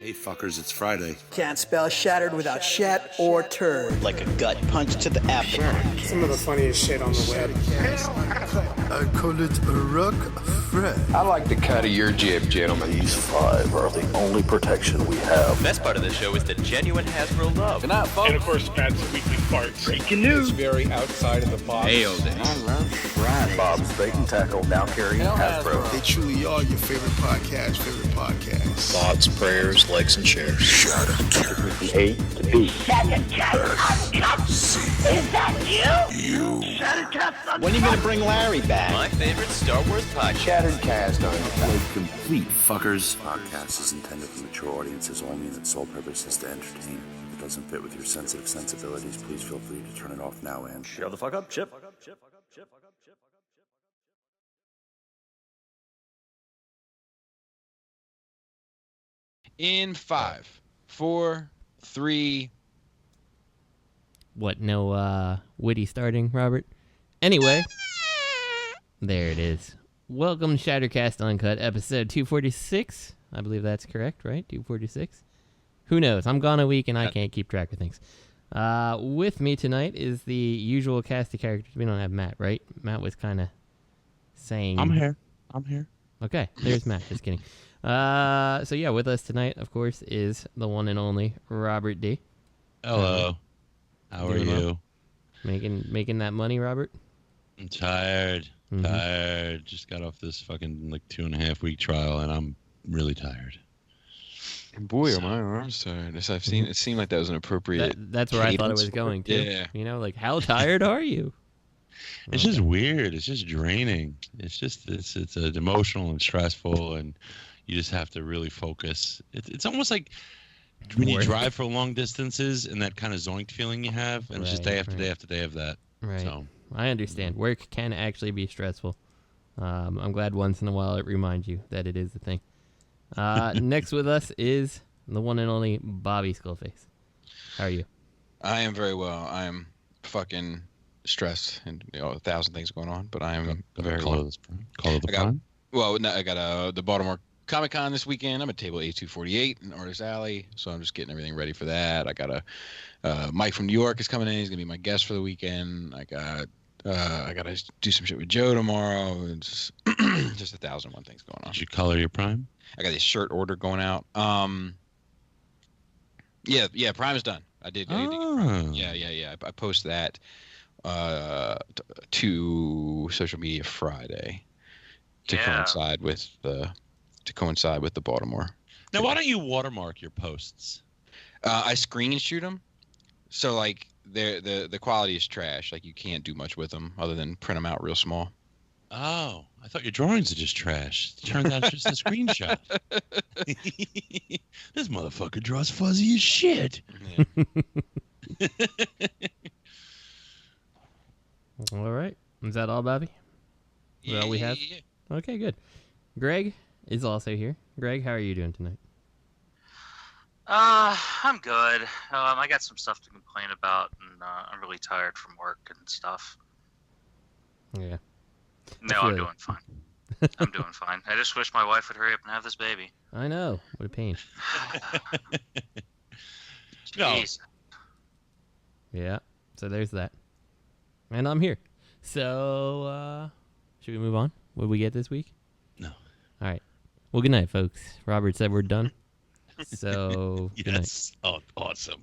Hey fuckers, it's Friday. Can't spell shattered without shat or turd. Like a gut punch to the abdomen. Some of the funniest shit on the web. I call it a rock friend. I like the cut of your jib, gentlemen. These 5 are the only protection we have. The best part of the show is the genuine Hasbro love. Good night, folks. And of course, Pat's weekly farts. Breaking news. It's very outside of the box. I love Friday. Bob's Bait and Tackle, now carrying Hasbro. They truly are your favorite podcast. Thoughts, prayers, likes, and shares. From A to B. Shattered Uncut. Is that you? Shattered Cast. When are you going to bring Larry back? My favorite Star Wars podcast. Shattered Cast Uncut. Complete fuckers. Podcast is intended for mature audiences only, and its sole purpose is to entertain. If it doesn't fit with your sensitive sensibilities, please feel free to turn it off now and Shut the fuck up, Chip. In 5, 4, 3. What, no witty starting, Robert? Anyway, there it is. Welcome to Shatteredcast Uncut, episode 246. I believe that's correct, right? 246? Who knows? I'm gone a week and I can't keep track of things. With me tonight is the usual cast of characters. We don't have Matt, right? Matt was kind of saying... I'm here. Okay, there's Matt. Just kidding. So yeah, with us tonight, of course, is the one and only Robert D. Hello. How are you? Making that money, Robert? I'm tired. Tired. Just got off this fucking 2.5 week trial, and I'm really tired. Boy, are my arms tired. I've seen it seemed like that was an appropriate. That's where I thought it was going to. Yeah. You know, like, how tired are you? It's just weird. It's just draining. It's emotional and stressful, and you just have to really focus. It's almost like when you drive for long distances and that kind of zoinked feeling you have, and it's just day after day after day of that. Right. So. I understand. Work can actually be stressful. I'm glad once in a while it reminds you that it is a thing. Next with us is the one and only Bobby Skullface. How are you? I am very well. I am fucking stressed and 1,000 things going on, but I am very well. I got the Baltimore Comic Con this weekend. I'm at table A248 in Artist Alley, so I'm just getting everything ready for that. I got Mike from New York is coming in. He's gonna be my guest for the weekend. I gotta do some shit with Joe tomorrow. It's just 1,001 things going on. Did you color your Prime? I got this shirt order going out. Yeah, Prime is done. I did. Yeah. I posted that to social media Friday to coincide with the Baltimore. Now, why don't you watermark your posts? I screen shoot them, so like the quality is trash. Like you can't do much with them other than print them out real small. Oh, I thought your drawings are just trash. It turns out it's just a screenshot. This motherfucker draws fuzzy as shit. Yeah. All right. Is that all, Bobby? Is that all we have? Yeah. Okay, good. Greg is also here. Greg, how are you doing tonight? I'm good. I got some stuff to complain about, and I'm really tired from work and stuff. Yeah. No, I'm doing fine. I'm doing fine. I just wish my wife would hurry up and have this baby. I know. What a pain. Jeez. Yeah. So there's that. And I'm here. So, should we move on? What did we get this week? No. All right. Well, good night, folks. Robert said we're done. So, yes. Oh, awesome.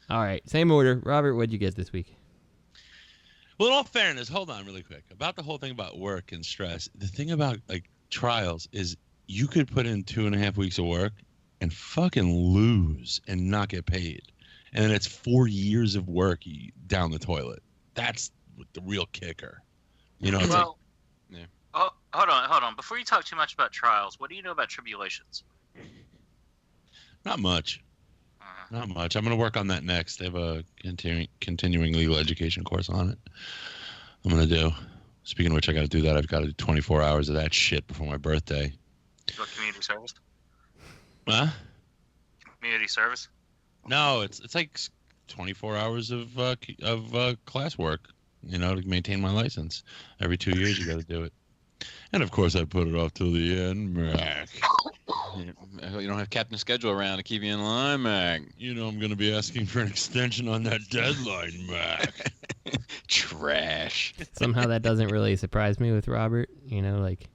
All right. Same order. Robert, what'd you get this week? Well, in all fairness, hold on really quick. About the whole thing about work and stress, the thing about trials is you could put in 2.5 weeks of work and fucking lose and not get paid. And then it's 4 years of work down the toilet. That's the real kicker. You know, it's Oh, hold on. Before you talk too much about trials, what do you know about tribulations? Not much. Not much. I'm going to work on that next. They have a continuing legal education course on it. I'm going to do. Speaking of which, I got to do that. I've got to do 24 hours of that shit before my birthday. What, community service? Huh? Community service? No, it's like 24 hours of classwork. You know, to maintain my license. Every 2 years, you got to do it. And of course, I put it off till the end, Mac. You don't have Captain Schedule around to keep you in line, Mac. You know I'm going to be asking for an extension on that deadline, Mac. Trash. Somehow that doesn't really surprise me with Robert, like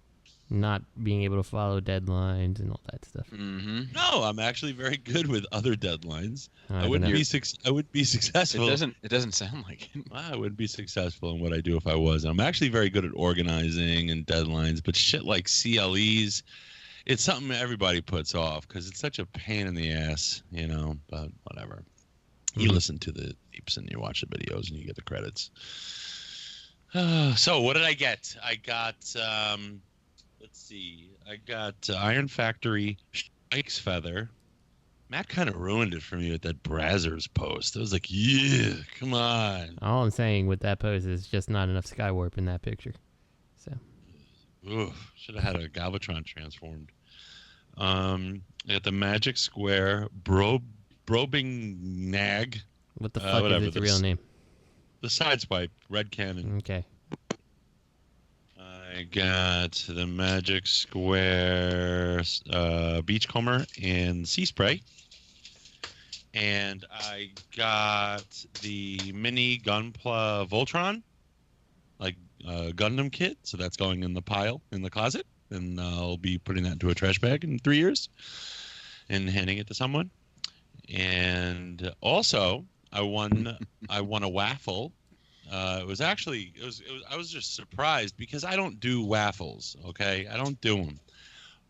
not being able to follow deadlines and all that stuff. Mm-hmm. No, I'm actually very good with other deadlines. I wouldn't be successful. It doesn't sound like it. I wouldn't be successful in what I do if I was. I'm actually very good at organizing and deadlines, but shit like CLEs, it's something everybody puts off because it's such a pain in the ass, but whatever. You listen to the tapes and you watch the videos and you get the credits. So what did I get? I got, let's see. I got Iron Factory Strike's Feather. Matt kind of ruined it for me with that Brazzers post. I was like, yeah, come on. All I'm saying with that pose is just not enough Skywarp in that picture. So. Should have had a Galvatron transformed. I got the Magic Square Brobing Nag. What the fuck is its real name? The Sideswipe, Red Cannon. Okay. I got the Magic Square Beachcomber and Sea Spray. And I got the Mini Gunpla Voltron, like Gundam kit. So that's going in the pile in the closet. And I'll be putting that into a trash bag in 3 years and handing it to someone. And also, I won a waffle. I was just surprised because I don't do waffles. Okay, I don't do them.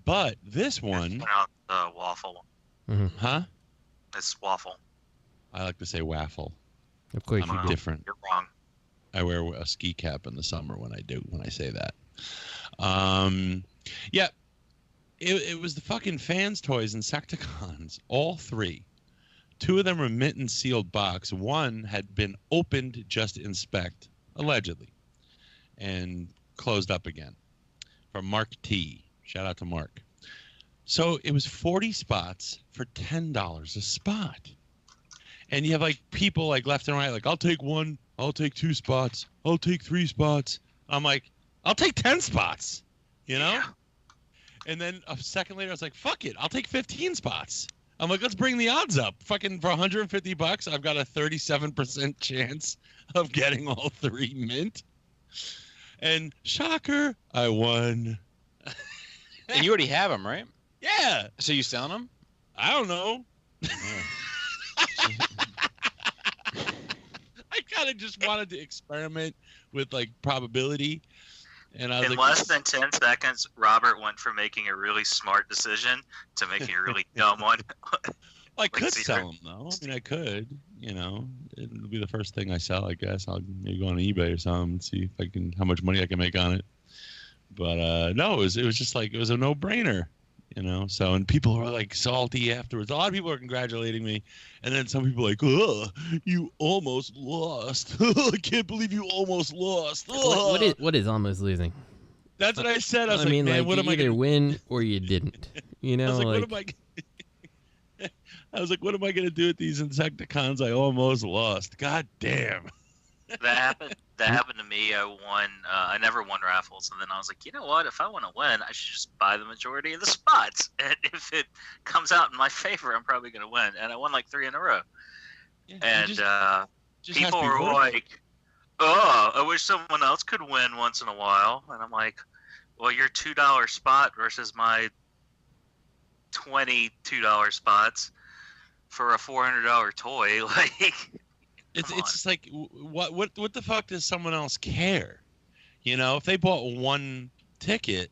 But this one, waffle. Mm-hmm. Huh? It's waffle. I like to say waffle. Of course, I'm you do. different. You're wrong. I wear a ski cap in the summer when I say that. Yeah, it was the fucking Fans Toys and Insecticons, all three. 2 of them were mint and sealed box. 1 had been opened just to inspect, allegedly, and closed up again. From Mark T. Shout out to Mark. So it was 40 spots for $10 a spot. And you have like people like left and right, like, I'll take 1, I'll take 2 spots, I'll take 3 spots. I'm like, I'll take 10 spots, Yeah. And then a second later, I was like, fuck it, I'll take 15 spots. I'm like, let's bring the odds up. Fucking for $150, I've got a 37% chance of getting all 3 mint. And shocker, I won. And you already have them, right? Yeah. So you selling them? I don't know. I kind of just wanted to experiment with like probability. And I was in less than 10 seconds, Robert went from making a really smart decision to making a really dumb one. I could sell them, though. I mean, I could. It'll be the first thing I sell, I guess. I'll maybe go on eBay or something and see if how much money I can make on it. But no, it was just like, it was a no-brainer, So, and people were like salty afterwards. A lot of people are congratulating me. And then some people are like, oh, you almost lost. I can't believe you almost lost. What is almost losing? That's what I said. I was mean, man, what you am I either gonna win or you didn't. I was like, what am I? I was like, what am I gonna do with these Insecticons? I almost lost. God damn. That happened to me. I never won raffles, and then I was like, you know what? If I want to win, I should just buy the majority of the spots. And if it comes out in my favor, I'm probably gonna win. And I won like 3 in a row. Yeah, and just people were like, "Oh, I wish someone else could win once in a while." And I'm like, "Well, your $2 spot versus my $22 spots for a $400 toy, like." It's just like, what the fuck does someone else care? If they bought 1 ticket,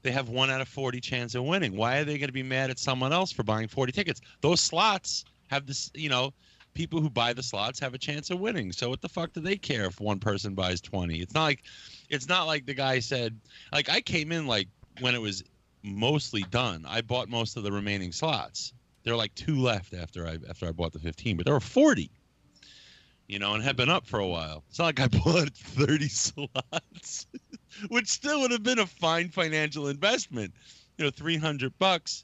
they have 1 out of 40 chance of winning. Why are they going to be mad at someone else for buying 40 tickets? Those slots have this, people who buy the slots have a chance of winning. So what the fuck do they care if one person buys 20? It's not like the guy said, like, I came in like when it was mostly done. I bought most of the remaining slots. There were like 2 left after I bought the 15, but there were 40. And had been up for a while. It's not like I bought 30 slots, which still would have been a fine financial investment. $300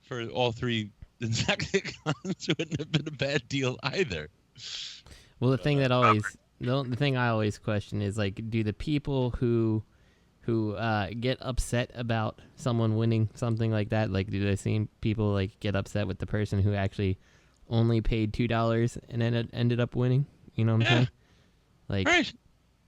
for all 3 Insecticons wouldn't have been a bad deal either. Well, the thing I always question is, like, do the people who who get upset about someone winning something like that? Like, do they see people like get upset with the person who actually only paid $2 and then ended up winning? You know what I'm saying? Like, right.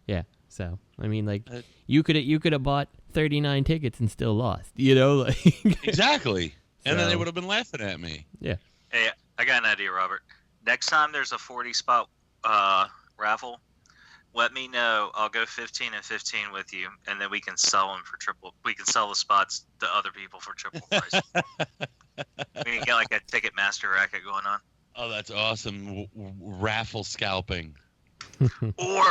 Yeah. So I mean, like, you could have bought 39 tickets and still lost. You know, like exactly. And then they would have been laughing at me. Yeah. Hey, I got an idea, Robert. Next time there's a 40 spot raffle, let me know. I'll go 15 and 15 with you, and then we can sell them for triple. We can sell the spots to other people for triple price. We can get like a Ticketmaster racket going on. Oh, that's awesome! Raffle scalping. Or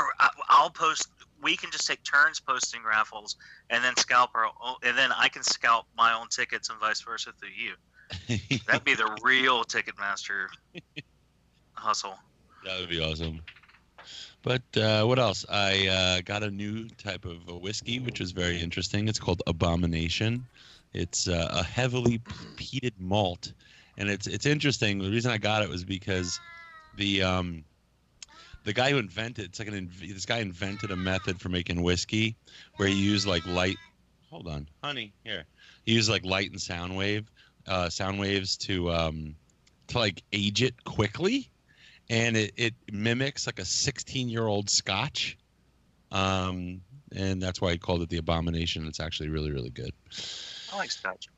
I'll post. We can just take turns posting raffles, and then and then I can scalp my own tickets and vice versa through you. That'd be the real Ticketmaster hustle. That would be awesome. But what else? I got a new type of whiskey, which is very interesting. It's called Abomination. It's a heavily peated malt, and it's interesting. The reason I got it was because the guy who invented this guy invented a method for making whiskey where he used like light. Hold on, honey, here. He used like light and sound waves to like age it quickly. And it mimics like a 16-year-old Scotch, and that's why he called it the Abomination. It's actually really, really good. I like Scotch.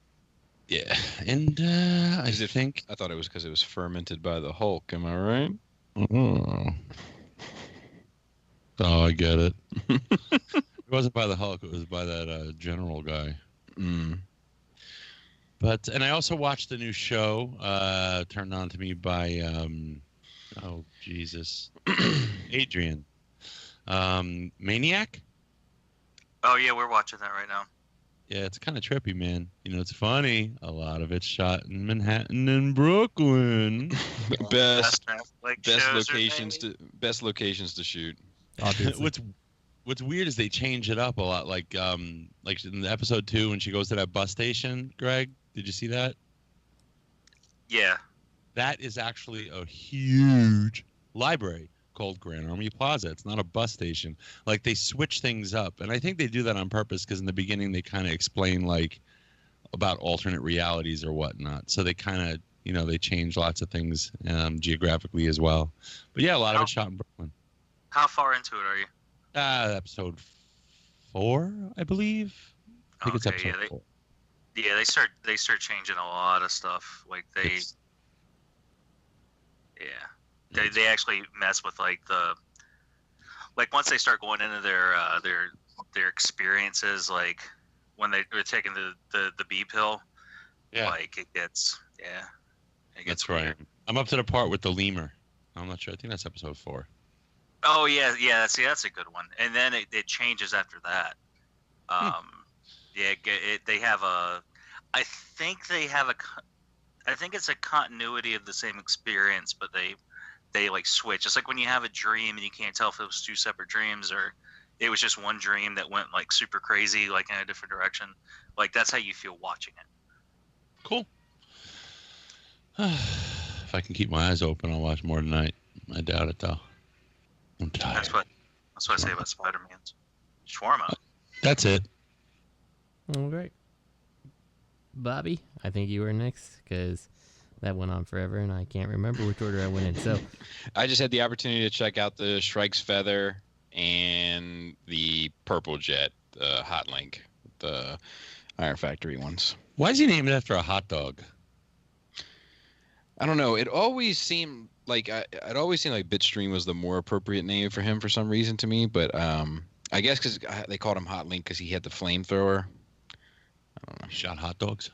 Yeah, and I thought it was because it was fermented by the Hulk. Am I right? Oh, I get it. It wasn't by the Hulk. It was by that general guy. But I also watched the new show turned on to me by. Oh, Jesus. Adrian. Maniac? Oh, yeah, we're watching that right now. Yeah, it's kind of trippy, man. You know, it's funny. A lot of it's shot in Manhattan and Brooklyn. best locations to shoot. What's weird is they change it up a lot. Like in the episode 2 when she goes to that bus station, Greg, did you see that? Yeah. That is actually a huge library called Grand Army Plaza. It's not a bus station. Like, they switch things up. And I think they do that on purpose because in the beginning they kind of explain, like, about alternate realities or whatnot. So they kind of, you know, they change lots of things geographically as well. But, yeah, a lot of it's shot in Brooklyn. How far into it are you? Episode 4, I believe. I think it's episode 4. Yeah, they start changing a lot of stuff. Like, Yeah, they actually mess with like once they start going into their experiences, like when they're taking the B pill, like it gets That's right. I'm up to the part with the lemur. I'm not sure. I think that's episode 4. Oh yeah. That's a good one. And then it changes after that. They have I think it's a continuity of the same experience, but they like switch. It's like when you have a dream and you can't tell if it was 2 separate dreams or it was just one dream that went like super crazy, like in a different direction. Like that's how you feel watching it. Cool. If I can keep my eyes open, I'll watch more tonight. I doubt it though. I'm tired. That's what I say about Spider-Man's shawarma. That's it. All right. Bobby, I think you were next because that went on forever and I can't remember which order I went in. So I just had the opportunity to check out the Shrike's Feather and the Purple Jet, the Hot Link, the Iron Factory ones. Why is he named after a hot dog? I don't know. It always seemed like Bitstream was the more appropriate name for him for some reason to me, but I guess because they called him Hot Link because he had the flamethrower. I don't know. He shot hot dogs.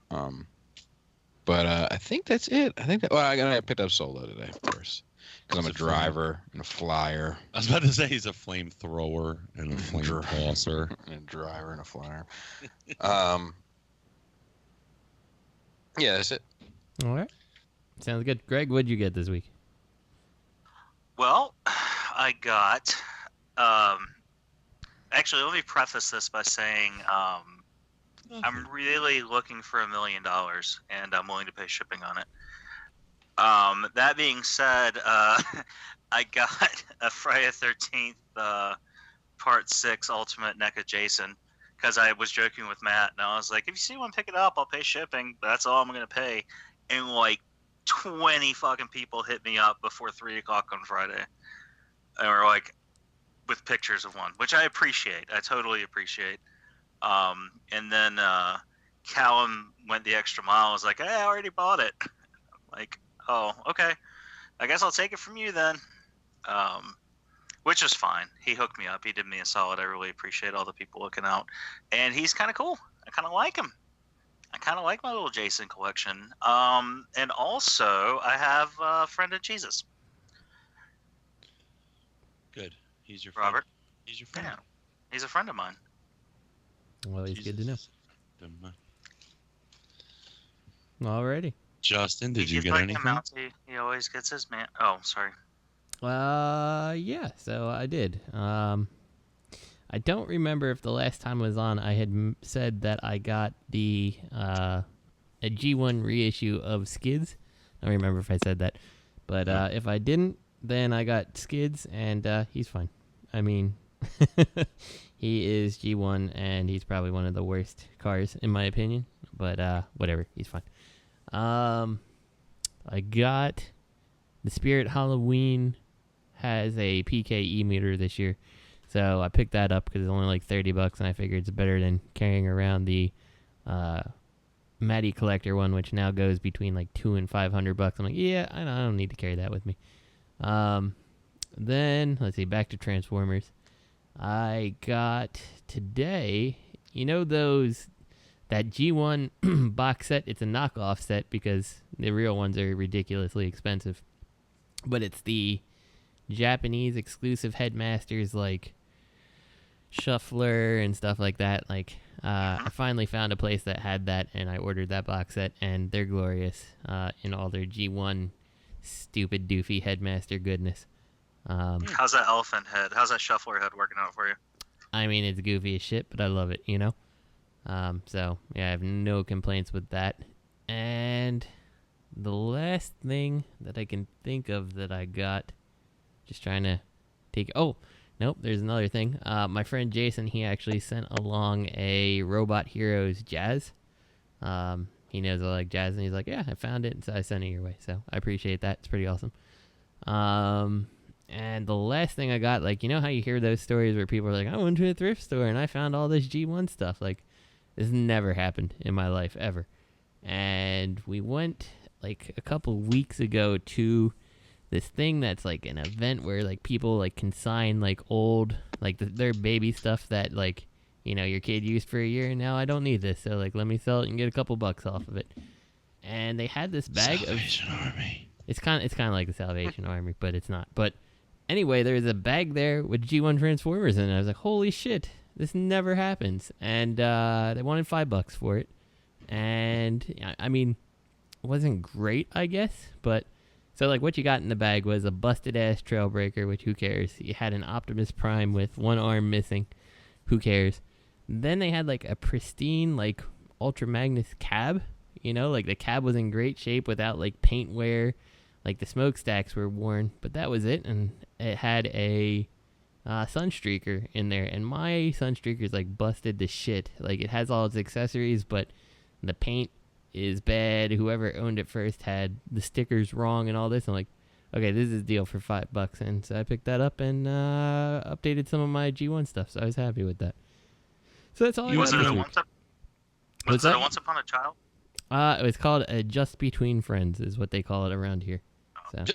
But I think that's it. I picked up Solo today first because I'm a driver and a flyer. I was about to say he's a flamethrower and a flame tosser. And a driver and a flyer. Yeah, that's it. All right. Sounds good. Greg, what'd you get this week? Well, I got actually, let me preface this by saying I'm really looking for $1 million, and I'm willing to pay shipping on it. That being said, I got a Friday the 13th Part 6 Ultimate NECA Jason, because I was joking with Matt, and I was like, if you see one, pick it up. I'll pay shipping. But that's all I'm going to pay. And like 20 fucking people hit me up before 3 o'clock on Friday. And were like, with pictures of one, which I appreciate. I totally appreciate. And then Callum went the extra mile. I was like, hey, I already bought it. I'm like, oh, okay. I guess I'll take it from you then. Which is fine. He hooked me up. He did me a solid. I really appreciate all the people looking out. And he's kind of cool. I kind of like him. I kind of like my little Jason collection. And also, I have Friend of Jesus. Good. He's your friend. Robert. He's your friend. Yeah. He's a friend of mine. Well, he's good to know. Never mind. Alrighty. Justin, did you get like anything? He always gets his man. Oh, sorry. Yeah, so I did. I don't remember if the last time I was on I had said that I got the a G1 reissue of Skids. I don't remember if I said that. But if I didn't, then I got Skids, and he's fine. I mean, he is G1, and he's probably one of the worst cars, in my opinion. But whatever, he's fine. I got the Spirit Halloween has a PKE meter this year. So I picked that up because it's only like $30, and I figured it's better than carrying around the Matty Collector one, which now goes between like $200 and $500. I'm like, yeah, I don't need to carry that with me. Then let's see, back to Transformers. I got today, you know that G1 box set. It's a knockoff set because the real ones are ridiculously expensive, but it's the Japanese exclusive Headmasters like Shuffler and stuff like that. Like I finally found a place that had that, and I ordered that box set, and they're glorious in all their G1 stupid doofy Headmaster goodness. How's that elephant head? How's that Shuffler head working out for you? I mean, it's goofy as shit, but I love it, you know? So yeah, I have no complaints with that. And the last thing that I can think of that I got, just trying to take, oh, nope, there's another thing. My friend Jason, he actually sent along a Robot Heroes Jazz. He knows I like jazz, and he's like, yeah, I found it, and so I sent it your way. So I appreciate that. It's pretty awesome. And the last thing I got, like, you know how you hear those stories where people are like, I went to a thrift store and I found all this G1 stuff. Like, this never happened in my life ever. And we went like a couple weeks ago to this thing that's like an event where like people like consign like old, like their baby stuff that like, you know, your kid used for a year, and now I don't need this, so like let me sell it and get a couple bucks off of it. And they had this bag Salvation Army. It's kind of like the Salvation Army, but it's not. But anyway, there's a bag there with G1 Transformers in it. I was like, holy shit, this never happens. And they wanted $5 for it. And I mean, it wasn't great, I guess. But so like what you got in the bag was a busted ass Trailbreaker, which who cares? You had an Optimus Prime with one arm missing. Who cares? Then they had like a pristine like Ultra Magnus cab. You know, like the cab was in great shape without like paint wear. Like the smokestacks were worn, but that was it. And it had a Sunstreaker in there, and my Sunstreaker is like busted to shit. Like it has all its accessories, but the paint is bad. Whoever owned it first had the stickers wrong and all this. I'm like, okay, this is a deal for $5, and so I picked that up and updated some of my G1 stuff. So I was happy with that. So that's all I got. Was it a Once Upon a Child? It was called a Just Between Friends, is what they call it around here. So,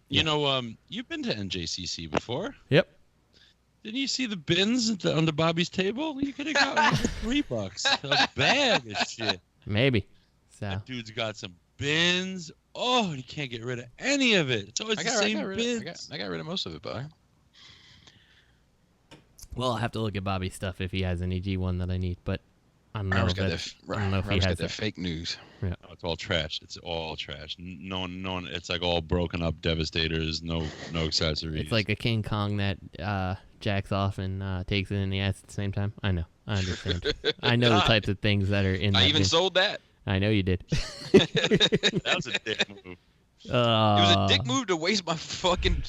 you know, you've been to NYCC before. Yep. Didn't you see the bins under Bobby's table? You could have gotten for $3. A bag of shit. Maybe. So that dude's got some bins. Oh, he can't get rid of any of it. It's always the same bins. I got rid of most of it, but well, I'll have to look at Bobby's stuff if he has any G1 that I need, but I don't know if he has that fake news. Yeah. No, it's all trash. It's all trash. No, it's like all broken up Devastators. No accessories. It's like a King Kong that jacks off and takes it in the ass at the same time. I know. I understand. I know the types of things that are in. I even sold that. I know you did. That was a dick move. It was a dick move to waste my fucking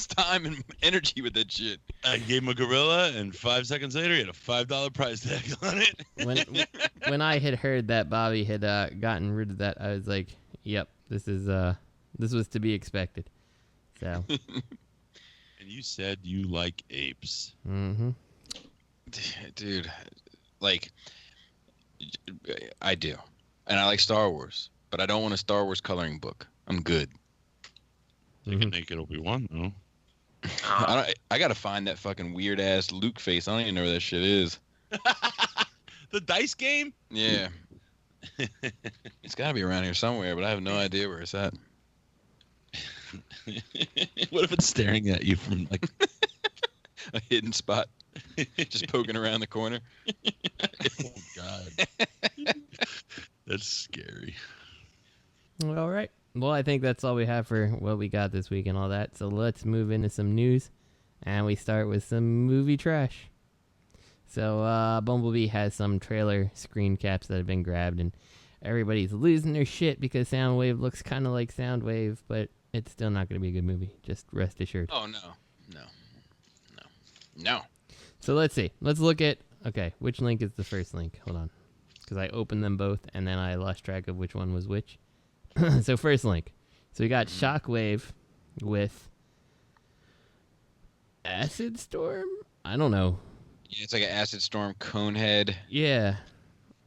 time and energy with that shit. I gave him a gorilla, and 5 seconds later, he had a $5 price tag on it. when I had heard that Bobby had gotten rid of that, I was like, "Yep, this was to be expected." So. And you said you like apes. Mm-hmm. Dude, like, I do, and I like Star Wars, but I don't want a Star Wars coloring book. I'm good. They can make it Obi-Wan though. I gotta find that fucking weird ass Luke face. I don't even know where that shit is. The dice game? Yeah. It's gotta be around here somewhere, but I have no idea where it's at. What if it's staring at you from like a hidden spot, just poking around the corner? Oh God, that's scary. All right. Well, I think that's all we have for what we got this week and all that. So let's move into some news, and we start with some movie trash. So Bumblebee has some trailer screen caps that have been grabbed, and everybody's losing their shit because Soundwave looks kind of like Soundwave, but it's still not going to be a good movie. Just rest assured. Oh, no. So let's see. Let's look at, okay, which link is the first link? Hold on. Because I opened them both, and then I lost track of which one was which. So first link. So we got Shockwave with Acid Storm? I don't know. Yeah, it's like an Acid Storm Conehead. Yeah.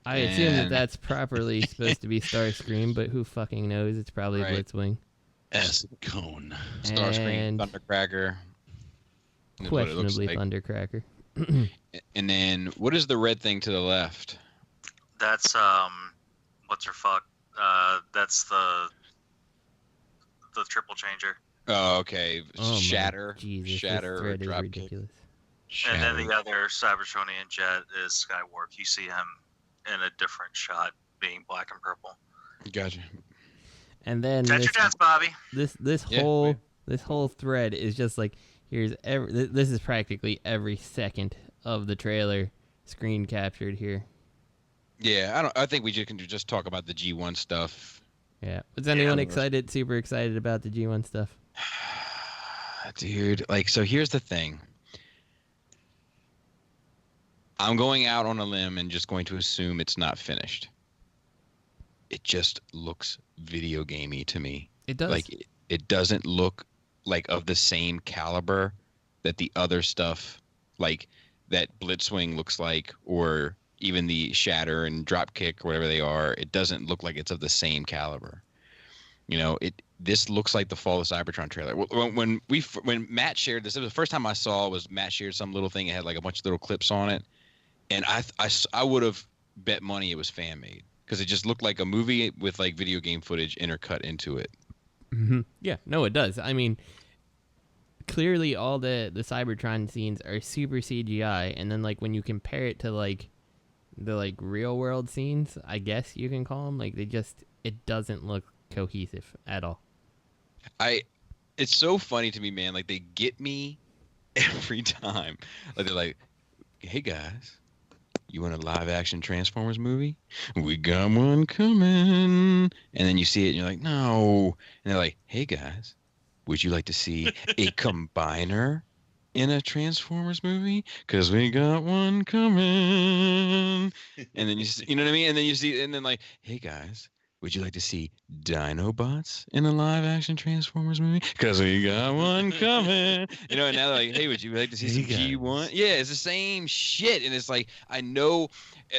I assume that that's properly supposed to be Starscream, but who fucking knows? It's probably Blitzwing. Acid Cone. Starscream, Thundercracker. Questionably like. Thundercracker. And then, what is the red thing to the left? That's, what's her fuck? That's the triple changer. Oh, okay. Oh, Shatter. Jesus, Shatter or Dropkick. Ridiculous. And then the other Cybertronian jet is Skywarp. You see him in a different shot being black and purple. Gotcha. And then Catch your dance, Bobby. This whole thread is just like, this is practically every second of the trailer screen captured here. Yeah, I think we can just talk about the G1 stuff. Yeah. Was anyone super excited about the G1 stuff? Dude, like, so here's the thing. I'm going out on a limb and just going to assume it's not finished. It just looks video gamey to me. It does. Like, it doesn't look like of the same caliber that the other stuff, like that Blitzwing looks like, or even the Shatter and Dropkick or whatever they are. It doesn't look like it's of the same caliber. You know, this looks like the Fall of Cybertron trailer. When Matt shared this, it was the first time I saw was Matt shared some little thing. It had like a bunch of little clips on it, and I would have bet money it was fan made because it just looked like a movie with like video game footage intercut into it. Mm-hmm. Yeah, no, it does. I mean, clearly all the Cybertron scenes are super CGI, and then like when you compare it to like the like real world scenes, I guess you can call them, like it doesn't look cohesive at all. It's so funny to me, man. Like, they get me every time. Like, they're like, "Hey guys, you want a live action Transformers movie? We got one coming." And then you see it and you're like, "No." And they're like, "Hey guys, would you like to see a combiner in a Transformers movie? Because we got one coming." And then you know what I mean? And then you see, and then like, "Hey guys, would you like to see Dinobots in a live-action Transformers movie? Because we got one coming." You know, and now they're like, "Hey, would you like to see some G1?" Yeah, it's the same shit, and it's like, I know,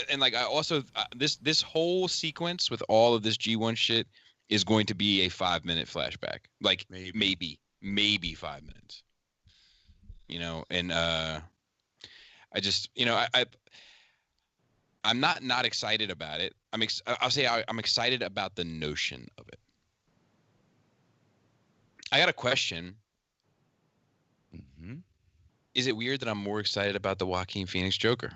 and like I also this whole sequence with all of this G1 shit is going to be a 5-minute flashback, like maybe 5 minutes. You know, and I just, you know, I'm not excited about it. I'll say I'm excited about the notion of it. I got a question. Mm-hmm. Is it weird that I'm more excited about the Joaquin Phoenix Joker?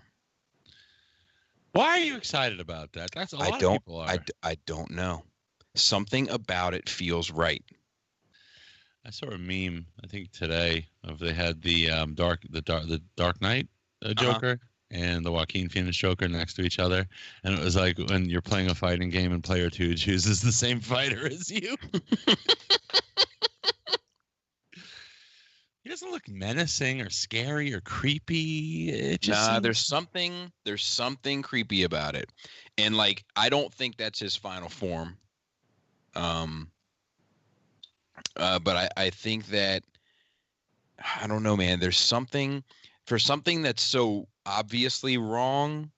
Why are you excited about that? That's a lot of people are. I don't know. Something about it feels right. I saw a meme, I think today, of they had the Dark Knight Joker and the Joaquin Phoenix Joker next to each other, and it was like when you're playing a fighting game and player 2 chooses the same fighter as you. doesn't look menacing or scary or creepy. It just seems... there's something creepy about it, and like I don't think that's his final form. But I think that I don't know, man. There's something that's so obviously wrong.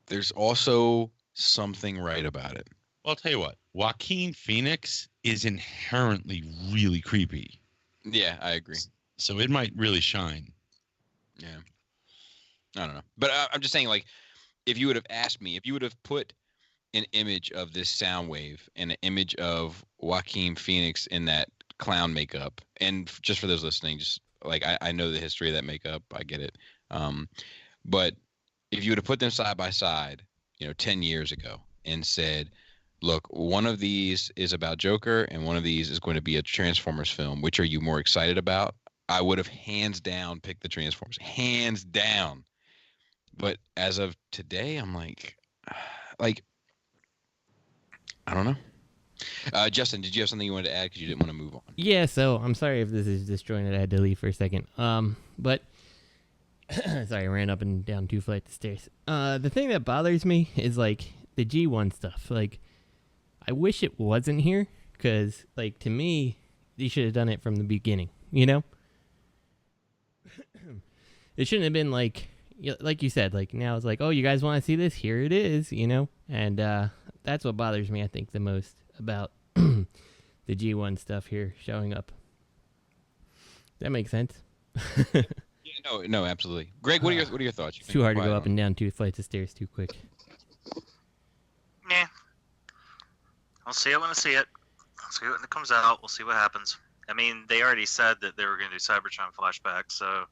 There's also something right about it. Well, I'll tell you what. Joaquin Phoenix is inherently really creepy. Yeah, I agree. So it might really shine. Yeah. I don't know. But I'm just saying, like, if you would have asked me, if you would have put an image of this sound wave and an image of Joaquin Phoenix in that clown makeup, and just for those listening, just like I know the history of that makeup, I get it. But if you would have put them side by side, 10 years ago and said, look, one of these is about Joker and one of these is going to be a Transformers film, which are you more excited about? I would have hands down picked the Transformers, hands down. But as of today, I'm like, I don't know. Justin, did you have something you wanted to add because you didn't want to move on? Yeah, so I'm sorry if this is disjointed. I had to leave for a second. But sorry, I ran up and down 2 flights of stairs. The thing that bothers me is like the G1 stuff. Like, I wish it wasn't here because, like, to me, they should have done it from the beginning. It shouldn't have been like you said. Like now it's like, oh, you guys want to see this? Here it is. And that's what bothers me, I think, the most about the G1 stuff here showing up. That makes sense. Yeah, no, absolutely. Greg, what are your thoughts? It's too hard to go up and down 2 flights of stairs too quick. Yeah. I'll see it when I see it. I'll see it when it comes out. We'll see what happens. I mean, they already said that they were going to do Cybertron flashbacks, so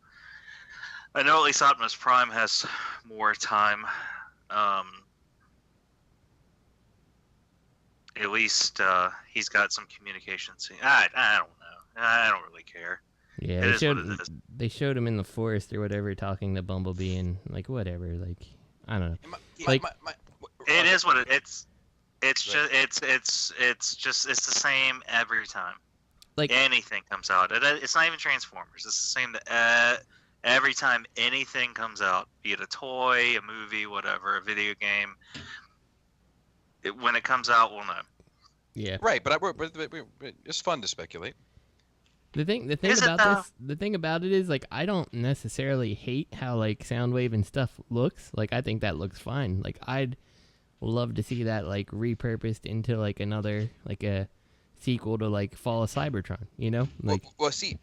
I know at least Optimus Prime has more time. At least he's got some communication. I don't know. I don't really care. Yeah, they showed him in the forest or whatever talking to Bumblebee and like whatever. Like I don't know. It is what it's the same every time. Like anything comes out, it's not even Transformers. It's the same every time anything comes out, be it a toy, a movie, whatever, a video game. When it comes out, we'll know. Yeah. Right, but it's fun to speculate. The thing about it is like I don't necessarily hate how like Soundwave and stuff looks. Like I think that looks fine. Like I'd love to see that like repurposed into like another like a sequel to like Fall of Cybertron. Like well see,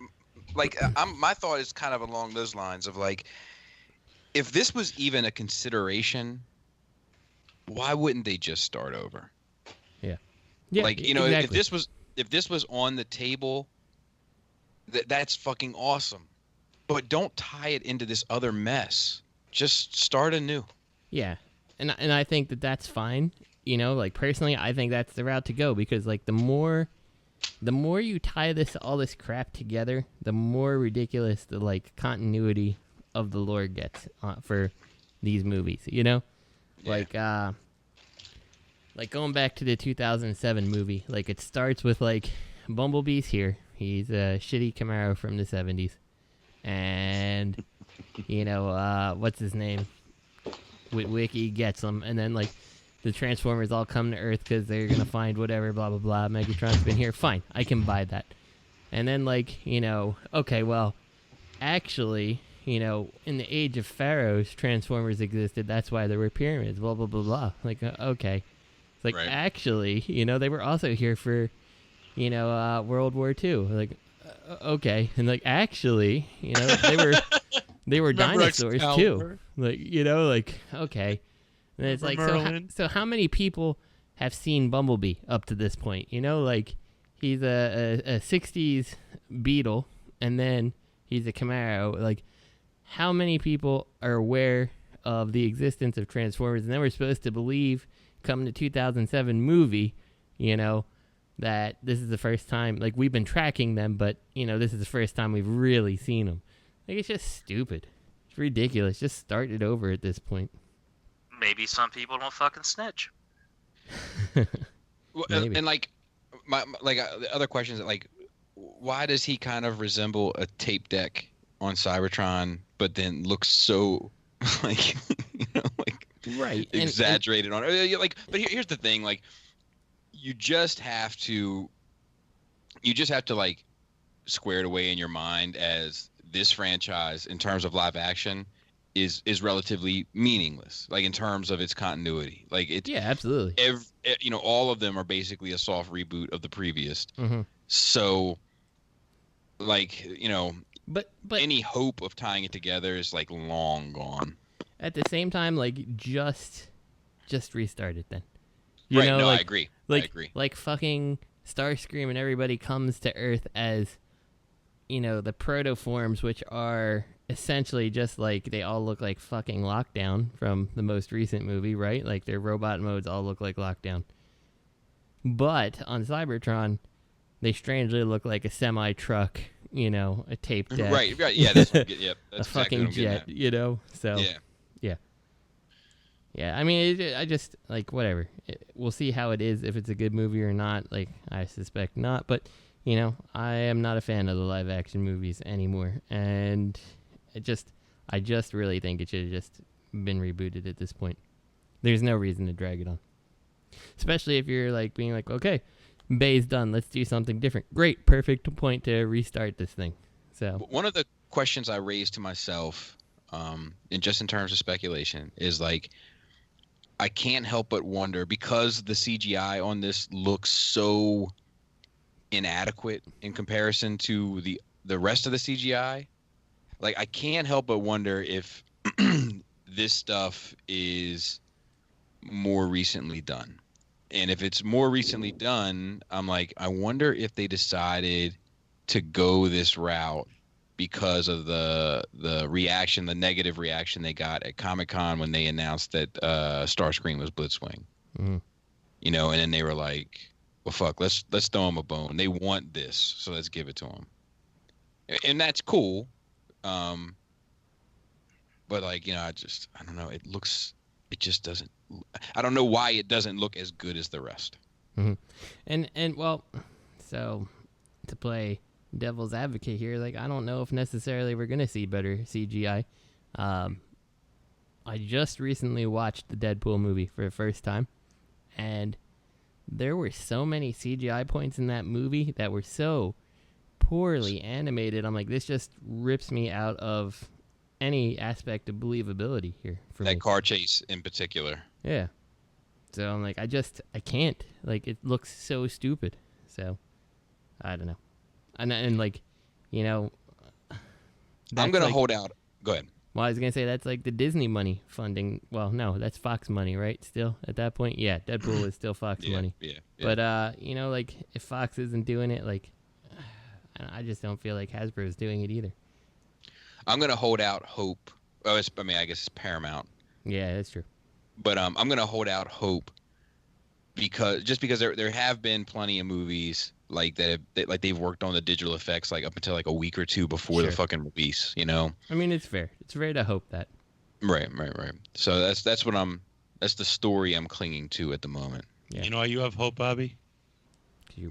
like my thought is kind of along those lines of like if this was even a consideration, why wouldn't they just start over? Yeah, like exactly. if this was on the table, that's fucking awesome. But don't tie it into this other mess. Just start anew. Yeah, and I think that's fine. Like personally, I think that's the route to go because like the more you tie all this crap together, the more ridiculous the like continuity of the lore gets for these movies. Yeah. Like going back to the 2007 movie, like it starts with like Bumblebee's here. He's a shitty Camaro from the 70s. And, what's his name? Wiki gets him. And then, like, the Transformers all come to Earth because they're going to find whatever, blah, blah, blah. Megatron's been here. Fine, I can buy that. And then, like, okay, well, actually, in the age of pharaohs, Transformers existed. That's why there were pyramids, blah, blah, blah, blah. Like, okay. It's like, right. Actually, they were also here for... World War II. Like, okay, and like actually, they were dinosaurs too. Like, okay, and it's like so how many people have seen Bumblebee up to this point? Like he's a 60s Beetle, and then he's a Camaro. Like, how many people are aware of the existence of Transformers? And then we're supposed to believe, come the 2007 movie, that this is the first time, like, we've been tracking them, but, this is the first time we've really seen them. Like, it's just stupid. It's ridiculous. Just start it over at this point. Maybe some people don't fucking snitch. Well, and, like, the other questions, like, why does he kind of resemble a tape deck on Cybertron, but then looks so like right exaggerated on it? Like, but here's the thing: like, you just have to like square it away in your mind as this franchise, in terms of live action, is relatively meaningless. Like in terms of its continuity, like it. Yeah, absolutely. All of them are basically a soft reboot of the previous. Mm-hmm. So, like, but any hope of tying it together is like long gone. At the same time, like just restart it then. I agree. I agree. Like fucking Starscream and everybody comes to Earth as, the protoforms, which are essentially just like they all look like fucking Lockdown from the most recent movie, right? Like their robot modes all look like Lockdown. But on Cybertron, they strangely look like a semi-truck, a tape deck. Right, yeah, that's a exactly fucking jet, So, yeah. I mean, I just whatever. We'll see how it is, if it's a good movie or not. Like, I suspect not, but I am not a fan of the live action movies anymore, and I just really think it should have just been rebooted at this point. There's no reason to drag it on, especially if you're like being like, okay, Bay's done, let's do something different. Great, perfect point to restart this thing. So one of the questions I raised to myself, and just in terms of speculation, is like, I can't help but wonder, because the CGI on this looks so inadequate in comparison to the rest of the CGI. Like, I can't help but wonder if this stuff is more recently done. And if it's more recently done, I'm like, I wonder if they decided to go this route because of the reaction, the negative reaction they got at Comic-Con when they announced that Starscream was Blitzwing. Mm-hmm. And then they were like, well, fuck, let's throw them a bone. They want this, so let's give it to them. And that's cool. But like, I don't know. It just doesn't. I don't know why it doesn't look as good as the rest. Mm-hmm. And well, so to play devil's advocate here, like, I don't know if necessarily we're gonna see better CGI. I just recently watched the Deadpool movie for the first time, and there were so many CGI points in that movie that were so poorly animated. I'm like, this just rips me out of any aspect of believability here for me. That car chase in particular. Yeah. So I'm like, I can't. Like, it looks so stupid. So, I don't know. And like, I'm going to hold out. Go ahead. Well, I was going to say that's like the Disney money funding. Well, no, that's Fox money, right? Still at that point? Yeah, Deadpool is still Fox money. Yeah. But, like, if Fox isn't doing it, like, I just don't feel like Hasbro is doing it either. I'm going to hold out hope. Oh, I guess it's Paramount. Yeah, that's true. But I'm going to hold out hope because there have been plenty of movies like that they've worked on the digital effects like up until like a week or two before the fucking release, I mean, it's fair. It's fair to hope that. Right. So that's the story I'm clinging to at the moment. Yeah. You know why you have hope, Bobby?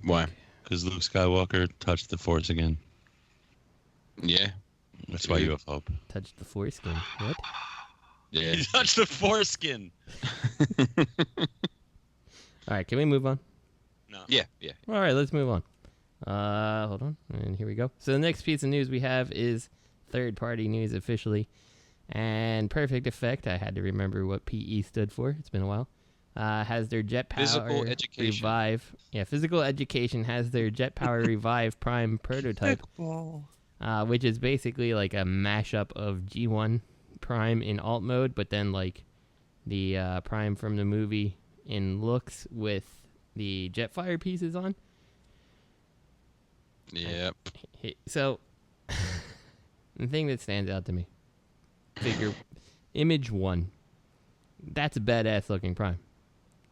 Why? Because Luke Skywalker touched the Force again. Yeah. That's why you have hope. Touched the foreskin. What? Yeah. He touched the foreskin. All right, can we move on? No. Yeah. All right, let's move on. Hold on, and here we go. So the next piece of news we have is third-party news officially, and Perfect Effect. I had to remember what PE stood for. It's been a while. Has their Jetpower Physical Education. Revive. Yeah, Physical Education has their Jetpower Revive Prime prototype, which is basically like a mashup of G1 Prime in alt mode, but then like the Prime from the movie in looks with the Jetfire pieces on. Yep. So the thing that stands out to me, image 1, that's a badass looking Prime.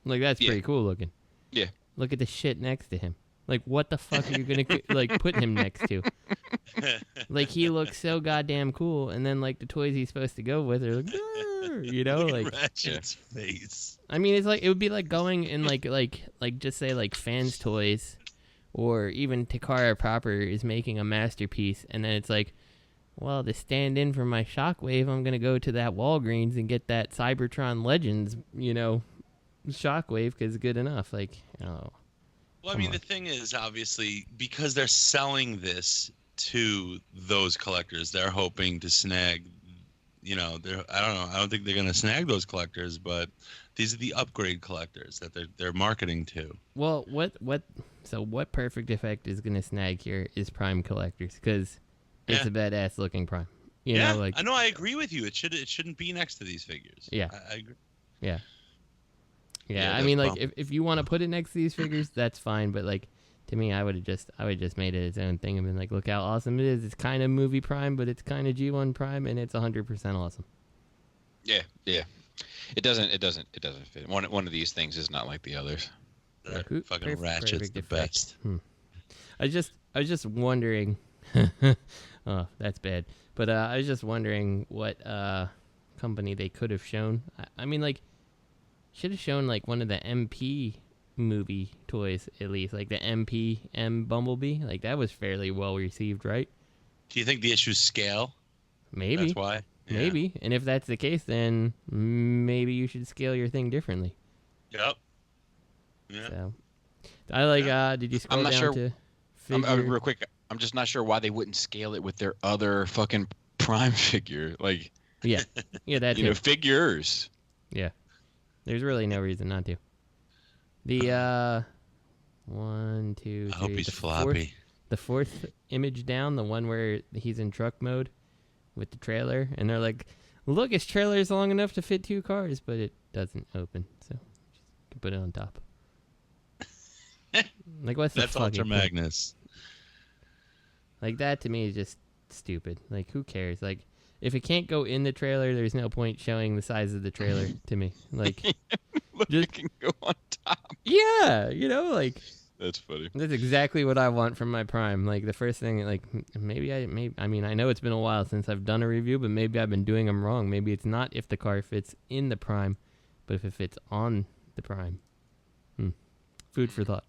Like, that's pretty cool looking. Yeah. Look at the shit next to him. Like, what the fuck are you gonna like put him next to? Like, he looks so goddamn cool, and then like the toys he's supposed to go with are like, like Ratchet's face. I mean, it's like it would be like going in like just say like Fans Toys, Or even Takara proper is making a masterpiece, and then it's like, well, to stand in for my Shockwave, I'm going to go to that Walgreens and get that Cybertron Legends, Shockwave, because it's good enough. Like, oh. Well, I mean, the thing is, obviously, because they're selling this to those collectors, they're hoping to snag, I don't know. I don't think they're going to snag those collectors, but these are the upgrade collectors that they're marketing to. Well, what Perfect Effect is going to snag here is Prime collectors, because it's a badass looking Prime. You know, like, I know, I agree with you. It shouldn't be next to these figures. Yeah. I agree. Yeah. Yeah, I mean, like, if you want to put it next to these figures, that's fine. But, like, to me, I would just made it its own thing and been like, look how awesome it is. It's kind of movie Prime, but it's kind of G1 Prime, and it's 100% awesome. Yeah. It doesn't fit. One of these things is not like the others. Fucking Ratchet's the best. I was just wondering. Oh, that's bad. But I was just wondering what company they could have shown. I mean, like, should have shown like one of the MP movie toys at least, like the MP Bumblebee. Like, that was fairly well received, right? Do you think the issue's scale? Maybe. That's why. Yeah. Maybe. And if that's the case, then maybe you should scale your thing differently. Yep. Yeah. So, I like. Did you scroll down to figure? Real quick, I'm just not sure why they wouldn't scale it with their other fucking Prime figure. Like, yeah, that too. Figures. Yeah, there's really no reason not to. The 1, 2, 3. I hope he's floppy. The fourth image down, the one where he's in truck mode with the trailer, and they're like, "Look, his trailer is long enough to fit 2 cars, but it doesn't open, so just can put it on top." Like, what's the That's fucking Ultra Magnus. Like, that to me is just stupid. Like, who cares? Like, if it can't go in the trailer, there's no point showing the size of the trailer to me. Like, just can go on top. Yeah, like, that's funny. That's exactly what I want from my Prime. Like, the first thing, like, I mean, I know it's been a while since I've done a review, but maybe I've been doing them wrong. Maybe it's not if the car fits in the Prime, but if it fits on the Prime. Food for thought.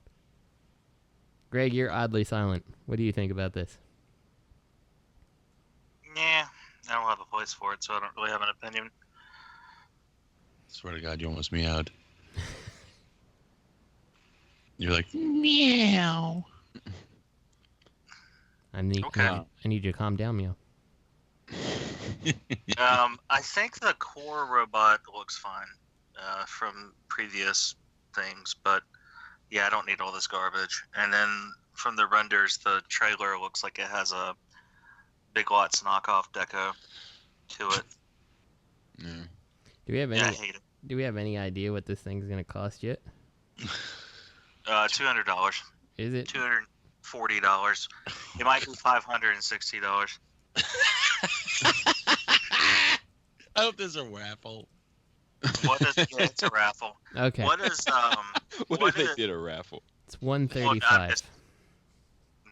Greg, you're oddly silent. What do you think about this? Yeah, I don't have a place for it, so I don't really have an opinion. Swear to God, you almost meowed. You're like, meow. I need you to calm down, meow. I think the core robot looks fine from previous things, but yeah, I don't need all this garbage. And then from the renders, the trailer looks like it has a Big Lots knockoff deco to it. Mm. Do we have any idea what this thing's gonna cost yet? $200. Is it $240? It might be $560. I hope there's a raffle. What is? Yeah, it's a raffle. Okay. What is what if they did a raffle? It's $135.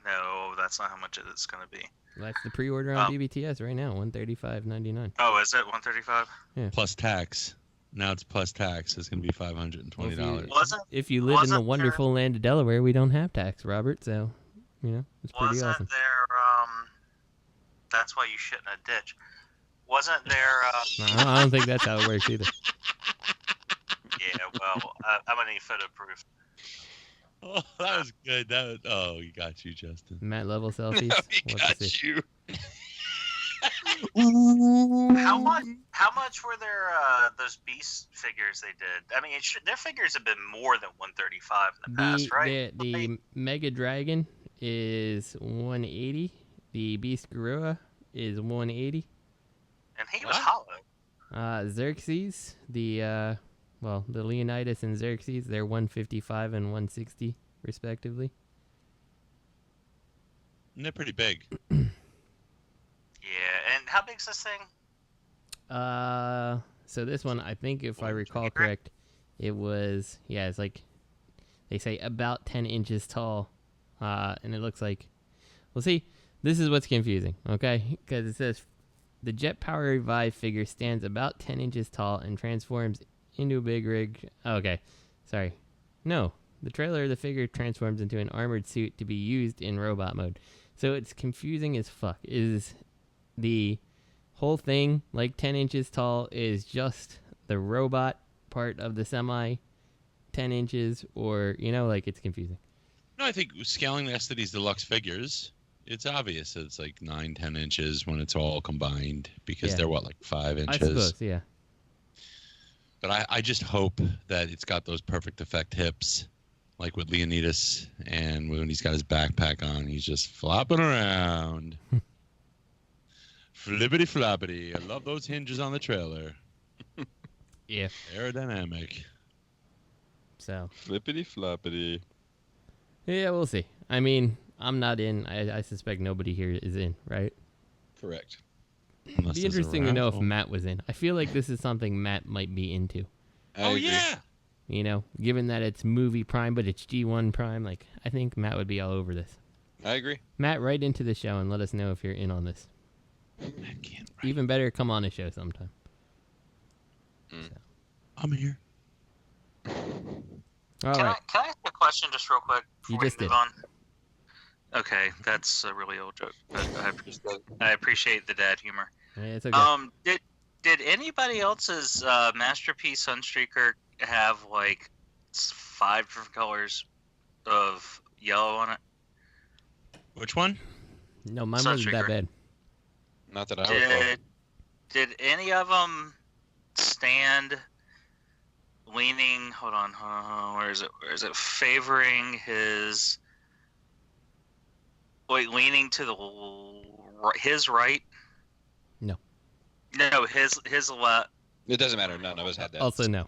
No, that's not how much it's going to be. That's the pre-order on BBTS right now. $135.99. Oh, is it $135? Yeah. Plus tax. Now it's plus tax. It's going to be $520. If you live in the wonderful land of Delaware, we don't have tax, Robert. So, it's pretty awesome. Wasn't there? That's why you shit in a ditch. Wasn't there? I don't think that's how it works either. Yeah, well, I'm gonna need photo proof. Oh, that was good. We got you, Justin. Matt level selfies. We got you. How much were there those Beast figures they did? I mean, their figures have been more than $135 in the past, right? The Mega Dragon is $180. The Beast Gorilla is $180. And he was hollow. Xerxes, the Leonidas and Xerxes, they're $155 and $160 respectively. And they're pretty big. Yeah, and how big's this thing? So this one, I think if I recall correct, it was, it's like, they say about 10 inches tall. And it looks like, well, see, this is what's confusing, okay? Because it says, the Jetpower Revive figure stands about 10 inches tall and transforms into a big rig. Okay, sorry. No, the trailer, the figure transforms into an armored suit to be used in robot mode. So it's confusing as fuck. Is the whole thing like 10 inches tall? Is just the robot part of the semi 10 inches? Or, it's confusing. No, I think scaling this to these deluxe figures, it's obvious that it's like 9-10 inches when it's all combined because they're what, like 5 inches? I suppose, yeah. But I just hope that it's got those perfect effect hips, like with Leonidas, and when he's got his backpack on, he's just flopping around. Flippity floppity. I love those hinges on the trailer. Yeah. Aerodynamic. So. Flippity floppity. Yeah, we'll see. I mean, I'm not in. I suspect nobody here is in, right? Correct. It'd be interesting to know if Matt was in. I feel like this is something Matt might be into. Oh, yeah. Given that it's movie prime, but it's G1 prime, like, I think Matt would be all over this. I agree. Matt, write into the show and let us know if you're in on this. Even better, come on a show sometime. So. I'm here. All can right. I ask a question just real quick before You just we move on? Okay, that's a really old joke, but I appreciate the dad humor. Yeah, it's okay. Did anybody else's Masterpiece Sunstreaker have like 5 different colors of yellow on it? Which one? No, mine wasn't that bad. Not that I recall. Did any of them stand leaning? Hold on. Where is it? Favoring his? Wait, leaning to his right? No, his left. It doesn't matter. None of us had that. Also, no.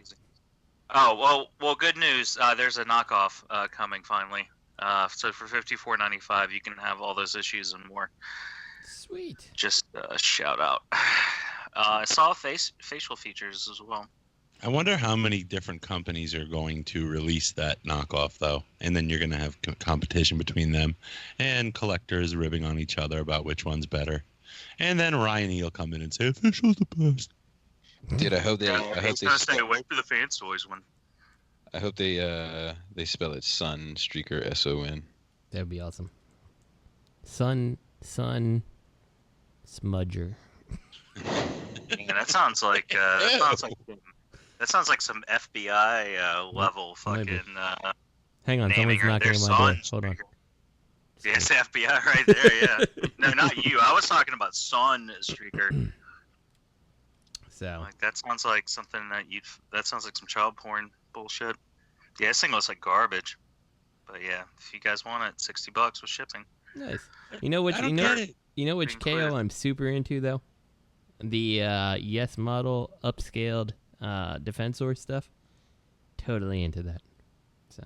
Oh well. Good news. There's a knockoff coming finally. So for $54.95, you can have all those issues and more. Sweet. Just shout out. I saw facial features as well. I wonder how many different companies are going to release that knockoff, though. And then you're going to have competition between them and collectors ribbing on each other about which one's better. And then Ryan E. will come in and say, official's the best. Dude, I hope he's going to stay away from the Fans Toys one. I hope they spell it Sun Streaker S-O-N. That would be awesome. Sun Smudger. Yeah, that sounds like some FBI level fucking. Hang on, someone's knocking on my door. Hold on. Yeah, it's FBI right there. Yeah. No, not you. I was talking about Sun Streaker. So. Like that sounds like something that sounds like some child porn bullshit. Yeah, this thing looks like garbage. But yeah, if you guys want it, $60 with shipping. Nice. You know which KO I'm super into though? The Yes model upscaled Defensor stuff. Totally into that. So.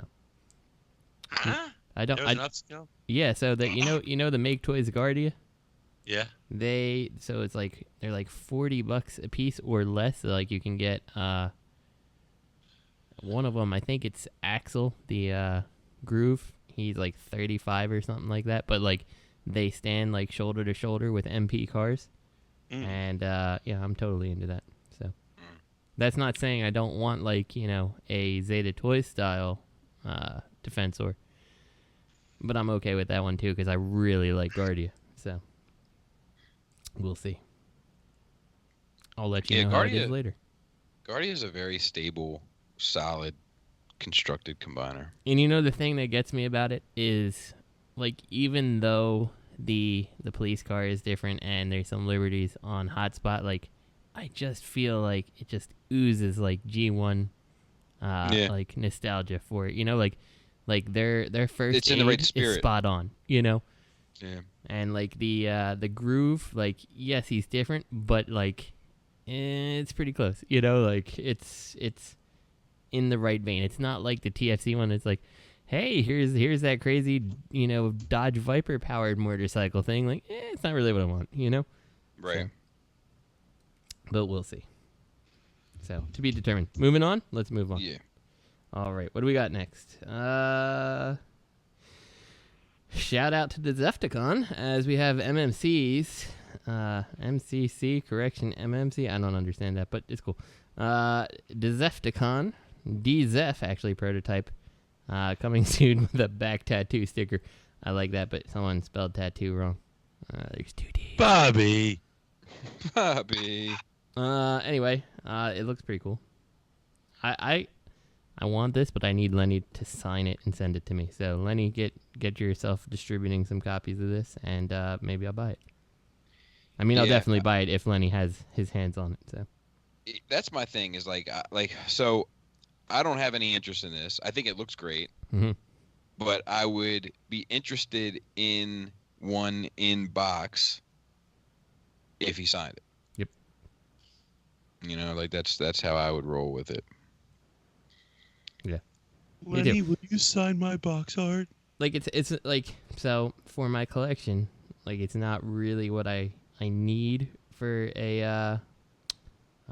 Huh? I don't. Upscale? Yeah. So that you know the Make Toys Guardia. Yeah. So it's like they're like $40 a piece or less. So like you can get one of them. I think it's Axel, the Groove. He's like 35 or something like that. But like they stand like shoulder to shoulder with MP cars, and yeah, I'm totally into that. So that's not saying I don't want like a Zeta Toys style Defensor, but I'm okay with that one too because I really like Guardia. So. We'll see. I'll let you know how it is later. Guardia is a very stable, solid, constructed combiner. And the thing that gets me about it is, like, even though the police car is different and there's some liberties on Hotspot, like, I just feel like it just oozes like G1, like nostalgia for it. Like their first it's in the right spirit. Is spot on. Yeah. And like the Groove, like yes, he's different, but like it's pretty close. Like it's in the right vein. It's not like the TFC one. It's like, hey, here's that crazy Dodge Viper powered motorcycle thing. Like, it's not really what I want. Right. So, but we'll see. So to be determined. Moving on. Let's move on. Yeah. All right. What do we got next? Shout out to the Decepticon as we have MMCs, MCC, correction, MMC. I don't understand that, but it's cool. Decepticon, D-Zef actually prototype, Coming soon with a back tattoo sticker. I like that, but someone spelled tattoo wrong. There's 2D. Bobby. Anyway, it looks pretty cool. I want this, but I need Lenny to sign it and send it to me. So Lenny, get yourself distributing some copies of this, and maybe I'll buy it. I mean, I'll definitely buy it if Lenny has his hands on it. So that's my thing. Is so I don't have any interest in this. I think it looks great, but I would be interested in one in box if he signed it. Yep. You know, like that's how I would roll with it. Yeah. Lenny, will you sign my box art? Like it's like, so for my collection, like it's not really what I need for a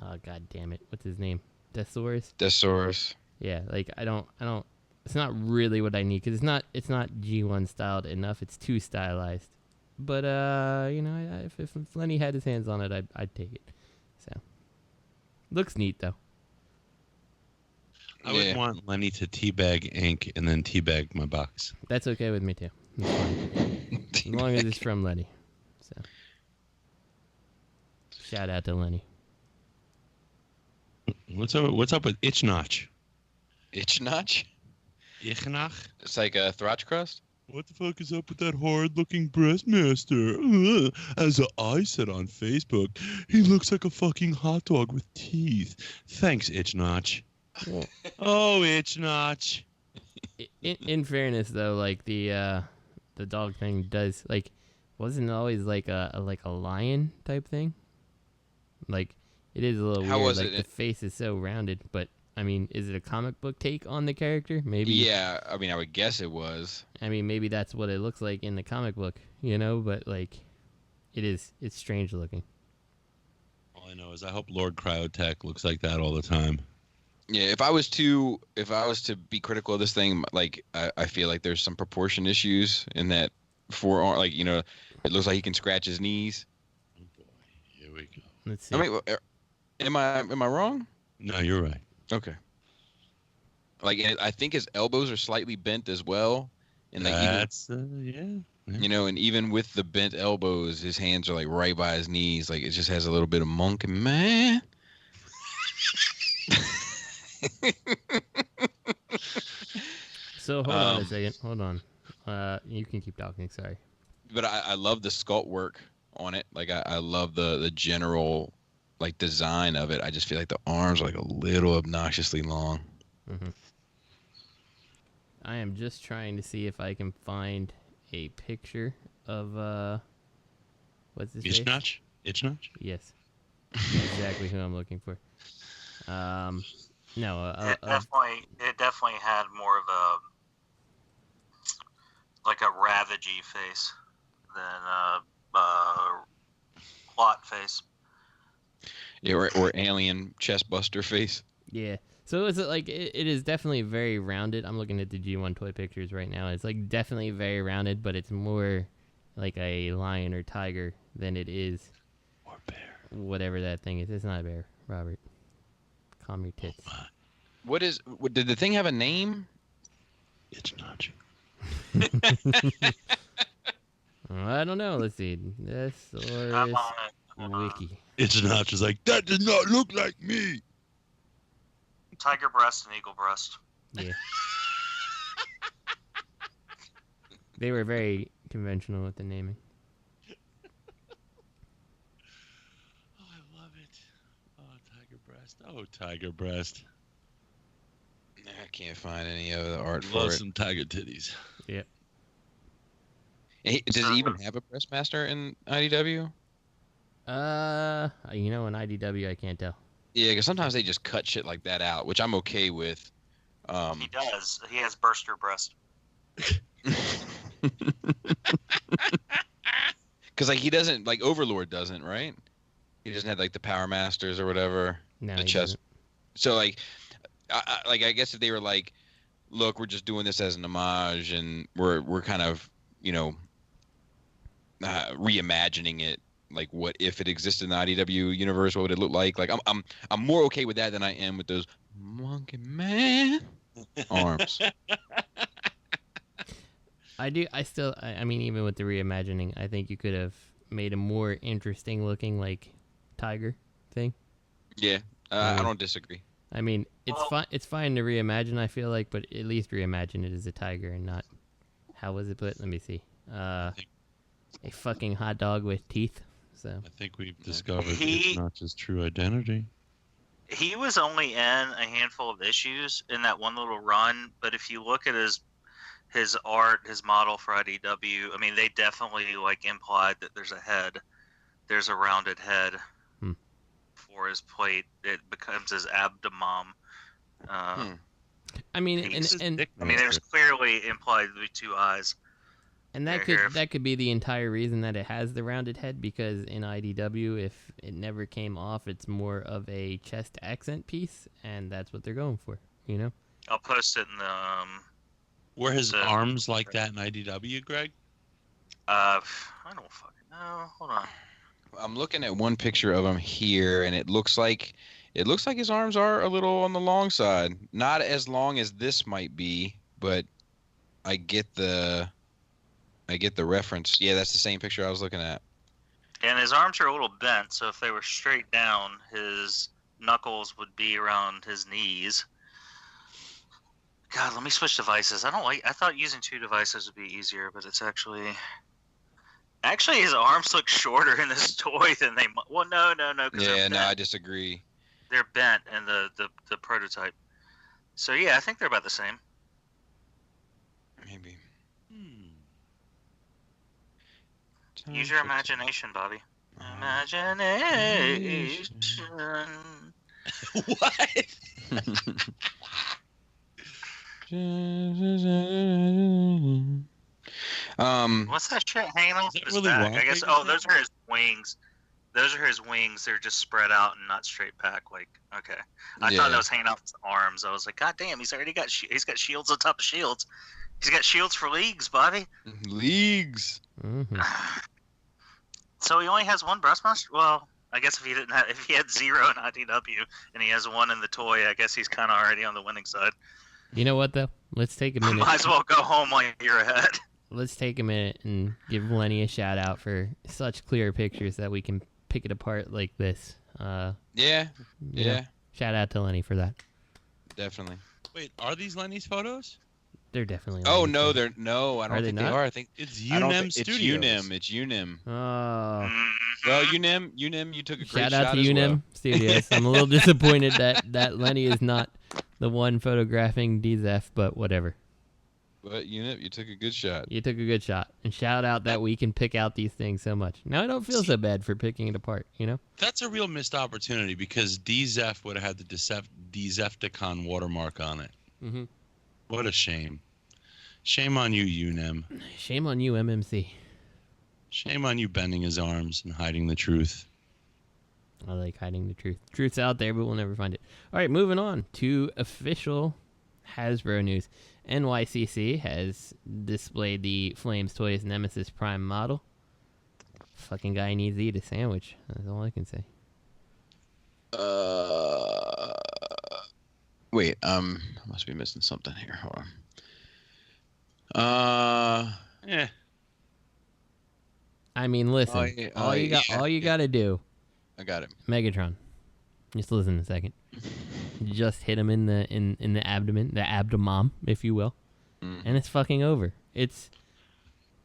oh god damn it, what's his name? Desaurus. Yeah, like I don't it's not really what I need, because it's not G1 styled enough. It's too stylized. But you know, if Lenny had his hands on it, I'd take it. So looks neat though. I would want Lenny to teabag ink and then teabag my box. That's okay with me too. As long as it's from Lenny. So shout out to Lenny. What's up with Itch Notch? Itch Notch? Ichnach? It's like a throch crust? What the fuck is up with that hard-looking breastmaster? As I said on Facebook, he looks like a fucking hot dog with teeth. Thanks, Itch Notch. Oh, Itch Notch. In fairness, though, like the dog thing does, like, wasn't it always like a lion type thing? Like, it is a little How weird. was like it? The face is so rounded, but I mean, is it a comic book take on the character? Maybe. Yeah, I mean, I would guess it was. I mean, maybe that's what it looks like in the comic book, you know. But like, it's strange looking. All I know is I hope Lord Cryotech looks like that all the time. Yeah, if I was to be critical of this thing, like I feel like there's some proportion issues in that forearm. Like, you know, it looks like he can scratch his knees. Oh boy, here we go. Let's see. I mean, am I wrong? No, you're right. Okay. Like, I think his elbows are slightly bent as well, and like That's yeah. you know, and even with the bent elbows, his hands are like right by his knees. Like, it just has a little bit of monkey man. So hold on a second. Hold on. You can keep talking. Sorry. But I love the sculpt work on it. Like, I love the general like design of it. I just feel like the arms are like a little obnoxiously long. Mm-hmm. I am just trying to see if I can find a picture of what's his face? Itch Notch? Yes. Exactly who I'm looking for. No, it definitely had more of a ravagey face than a plot face. Yeah, or alien chest buster face. Yeah. So is it like it is definitely very rounded. I'm looking at the G1 toy pictures right now. It's like definitely very rounded, but it's more like a lion or tiger than it is or bear. Whatever that thing is. It's not a bear, Robert. Calm your tits. Did the thing have a name? Itch Notch. I don't know. Let's see. Thesaurus Wiki. Itch Notch is like, that does not look like me. Tiger breast and eagle breast. Yeah. They were very conventional with the naming. Oh, I love it. Oh, tiger breast. Oh, tiger breast. I can't find any of the art Love for it. some tiger titties. Yep. Does he even have a breastmaster in IDW? You know, in IDW, I can't tell. Yeah, because sometimes they just cut shit like that out, which I'm okay with. He does. He has burster breast. Because like he doesn't, like Overlord doesn't, right? He doesn't have like the Power Masters or whatever. No, the he chest. doesn't. So like, I guess if they were like, look, we're just doing this as an homage, and we're kind of, you know, reimagining it. Like, what if it existed in the IDW universe? What would it look like? Like, I'm more okay with that than I am with those monkey man. arms. I mean, even with the reimagining, I think you could have made a more interesting looking, like, tiger thing. Yeah, I don't disagree. I mean, it's fine to reimagine, I feel like, but at least reimagine it as a tiger and not, how was it put? Let me see. A fucking hot dog with teeth. So I think we've discovered it's not his true identity. He was only in a handful of issues in that one little run, but if you look at his art, his model for IDW, I mean, they definitely like implied that there's a rounded head for his plate. It becomes his abdomen. I mean, and I mean, there's clearly implied to be two eyes. And that could be the entire reason that it has the rounded head, because in IDW, if it never came off, it's more of a chest accent piece, and that's what they're going for, you know? I'll post it in the... Were his arms like that in IDW, Greg? I don't fucking know. Hold on. I'm looking at one picture of him here, and it looks like his arms are a little on the long side. Not as long as this might be, but I get the reference. Yeah, that's the same picture I was looking at. And his arms are a little bent, so if they were straight down, his knuckles would be around his knees. God, let me switch devices. I thought using two devices would be easier, but it's actually his arms look shorter in this toy than they. Well, no. Yeah, no, I disagree. They're bent in the prototype. So yeah, I think they're about the same. Maybe. Use your imagination, Bobby. Imagination. What? What's that shit hanging off his really back? wonky? I guess. Oh, those are his wings. Those are his wings. They're just spread out and not straight back. Like, okay. I thought that was hanging off his arms. I was like, God damn, he's already got he's got shields on top of shields. He's got shields for leagues, Bobby. Leagues. Mm-hmm. So he only has one breastmaster. Well, I guess if he had 0 in IDW and he has 1 in the toy, I guess he's kind of already on the winning side. You know what, though? Let's take a minute. Might as well go home while you're ahead. Let's take a minute and give Lenny a shout out for such clear pictures that we can pick it apart like this. Yeah. Shout out to Lenny for that. Definitely. Wait, are these Lenny's photos? They're definitely. Oh Lenny's no, photos. they're no. I don't think they are. I think it's UNIM Studios. It's UNIM. Oh. Well, UNIM, you took a great shout out to UNIM well. Studios. I'm a little disappointed that Lenny is not the one photographing D-Zef, but whatever. But UNIM, you took a good shot. You took a good shot, and shout out that we can pick out these things so much. Now I don't feel so bad for picking it apart, you know. That's a real missed opportunity because D-Zef would have had the Decepticon watermark on it. Mm-hmm. What a shame. Shame on you, UNIM. Shame on you, MMC. Shame on you bending his arms and hiding the truth. I like hiding the truth. Truth's out there, but we'll never find it. All right, moving on to official Hasbro news. NYCC has displayed the Flames Toys Nemesis Prime model. Fucking guy needs to eat a sandwich. That's all I can say. Wait, I must be missing something here. Hold on. Yeah. I mean, listen. All you gotta do. I got it. Megatron. Just listen a second. Just hit him in the abdomen, the abdomen, if you will, and it's fucking over. It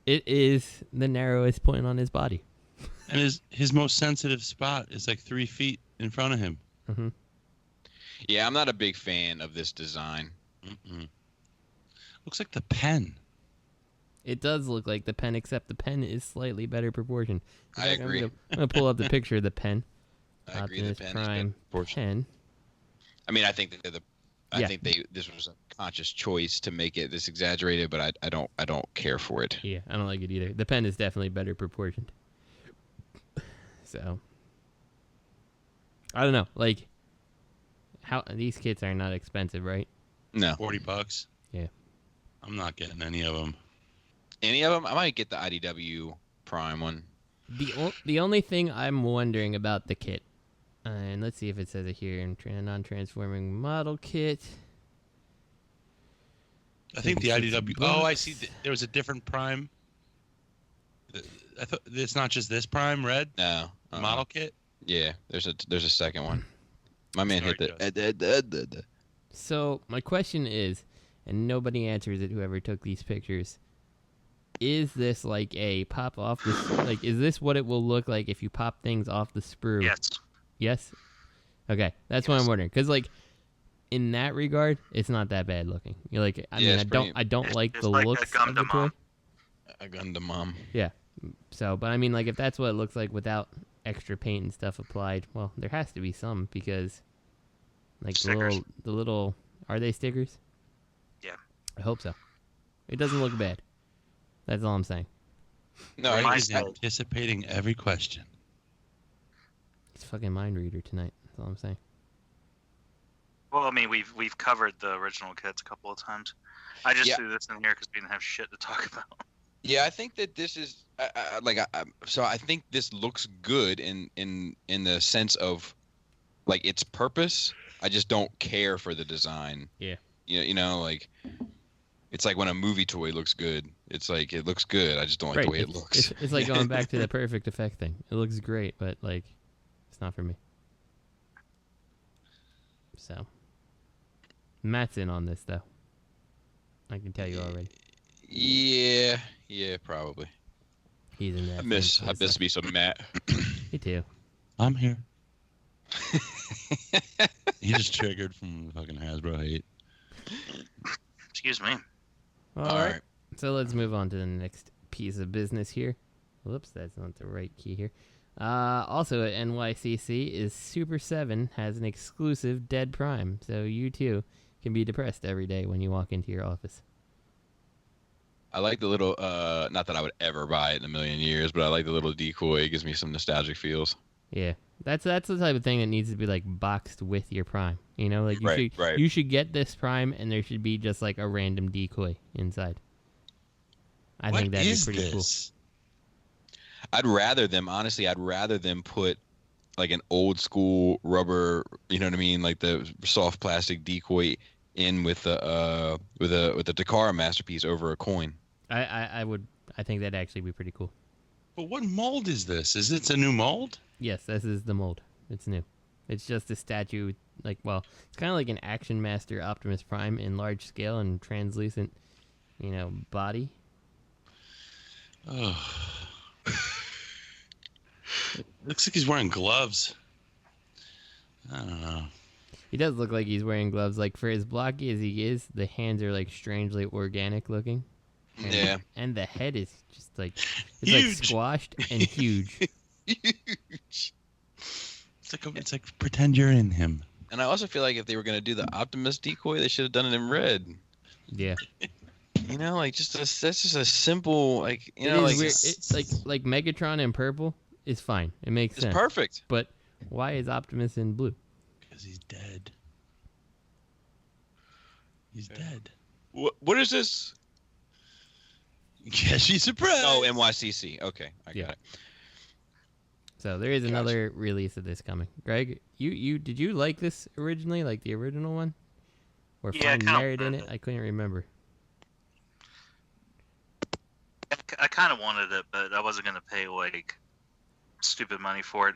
is the narrowest point on his body, and his most sensitive spot is like 3 feet in front of him. Mm-hmm. Yeah, I'm not a big fan of this design. Looks like the pen. It does look like the pen, except the pen is slightly better proportioned. I agree. I'm gonna pull up the picture of the pen. I agree. The pen Prime is proportioned. I mean, I think this was a conscious choice to make it this exaggerated, but I don't care for it. Yeah, I don't like it either. The pen is definitely better proportioned. So I don't know, like how these kits are not expensive, right? No, $40. Yeah, I'm not getting any of them. Any of them? I might get the IDW Prime one. The only thing I'm wondering about the kit, and let's see if it says it here in non-transforming model kit. I think the IDW. Oh, I see. There was a different Prime. I thought it's not just this Prime Red. No model kit. Yeah, there's a second one. My man hit the. So my question is, and nobody answers it. Whoever took these pictures, is this like a pop off the like? Is this what it will look like if you pop things off the sprue? Yes. Yes. Okay, that's what I'm wondering. Because like, in that regard, it's not that bad looking. You're like, I don't like the looks of the toy. A Gundam Mom. Yeah. So, but I mean, like, if that's what it looks like without extra paint and stuff applied, well, there has to be some because, like, the little, are they stickers? Yeah. I hope so. It doesn't look bad. That's all I'm saying. No, he's anticipating every question. He's fucking mind reader tonight. That's all I'm saying. Well, I mean, we've covered the original kits a couple of times. I just threw this in here because we didn't have shit to talk about. Yeah, I think that this is so I think this looks good in the sense of like its purpose. I just don't care for the design. Yeah. You know, like it's like when a movie toy looks good. It's like it looks good. I just don't like the way it looks. It's like going back to the perfect effect thing. It looks great, but like it's not for me. So Matt's in on this though. I can tell you already. Yeah, probably. He's in that. I miss me some Matt. Me too. I'm here. He just triggered from fucking Hasbro hate. Excuse me. All right. So let's move on to the next piece of business here. Whoops, that's not the right key here. Also at NYCC is Super 7 has an exclusive Dead Prime, so you too can be depressed every day when you walk into your office. I like the little, not that I would ever buy it in a million years, but I like the little decoy. It gives me some nostalgic feels. Yeah, that's the type of thing that needs to be like boxed with your Prime. You know, like you should get this Prime, and there should be just like a random decoy inside. I think that'd be pretty cool. I'd rather them put like an old school rubber, you know what I mean, like the soft plastic decoy in with the Takara masterpiece over a coin. I think that'd actually be pretty cool. But what mold is this? Is it a new mold? Yes, this is the mold. It's new. It's just a statue, like, well, it's kind of like an Action Master Optimus Prime in large scale and translucent, you know, body. Oh. It looks like he's wearing gloves. I don't know. He does look like he's wearing gloves. Like, for as blocky as he is, the hands are, like, strangely organic looking. And, and the head is just, like, it's huge. Like squashed and huge. Huge. It's like pretend you're in him. And I also feel like if they were going to do the Optimus decoy, they should have done it in red. Yeah. You know, like that's just a simple, like, you know, like it's like Megatron in purple is fine. It makes sense. It's perfect. But why is Optimus in blue? Because he's dead. He's dead. What is this? Yeah, she's surprised. Oh, NYCC. Okay, I got it. So there is another release of this coming. Greg, you did you like this originally, like the original one, or find merit in it? I couldn't remember. I kind of wanted it, but I wasn't going to pay like stupid money for it.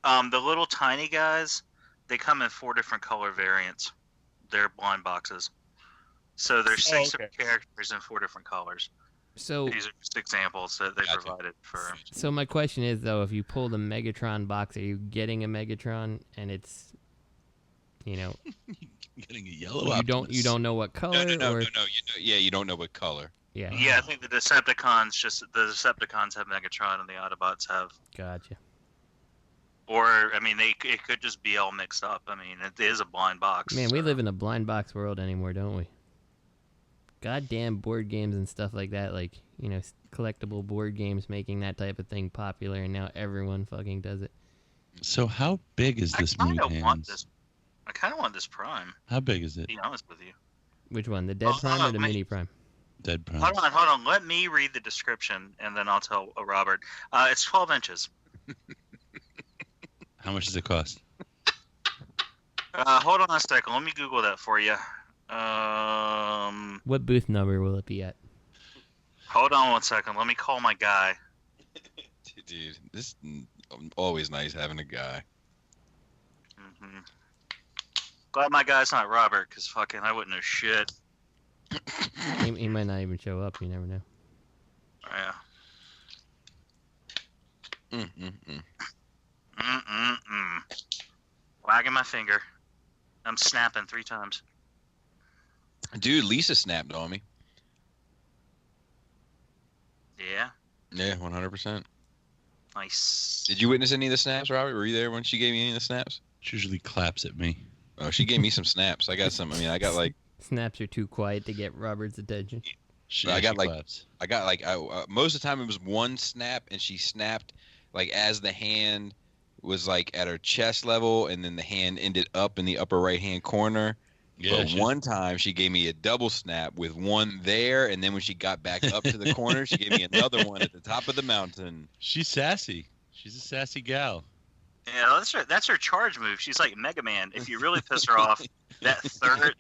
The little tiny guys, they come in 4 different color variants. They're blind boxes. So there's 6 different characters in 4 different colors. So these are just examples that they provided for. So my question is, though, if you pull the Megatron box, are you getting a Megatron and it's, you know, getting a yellow? You don't know what color? No. You don't know what color. Yeah. Yeah, I think the Decepticons have Megatron and the Autobots have. Gotcha. Or I mean, it could just be all mixed up. I mean, it is a blind box. Man, we live in a blind box world anymore, don't we? Goddamn board games and stuff like that, like, you know, collectible board games making that type of thing popular, and now everyone fucking does it. So how big is this new hands? I kind of want this Prime. How big is it? To be honest with you. Which one, the Dead Prime or the Mini Prime? Dead Prime. Hold on. Let me read the description, and then I'll tell Robert. It's 12 inches. How much does it cost? Hold on a second. Let me Google that for you. What booth number will it be at? Hold on 1 second. Let me call my guy. Dude, this is always nice having a guy. Mm-hmm. Glad my guy's not Robert, because fucking I wouldn't know shit. He might not even show up. You never know. Yeah. Wagging my finger. I'm snapping 3 times. Dude, Lisa snapped on me. Yeah. Yeah, 100%. Nice. Did you witness any of the snaps, Robert? Were you there when she gave me any of the snaps? She usually claps at me. Oh, she gave me some snaps. I got some. I mean, I got like snaps are too quiet to get Robert's attention. I got like most of the time it was one snap, and she snapped like as the hand was like at her chest level, and then the hand ended up in the upper right hand corner. Yeah, but one time she gave me a double snap with one there, and then when she got back up to the corner, she gave me another one at the top of the mountain. She's sassy. She's a sassy gal. Yeah, that's her charge move. She's like Mega Man. If you really piss her off, that third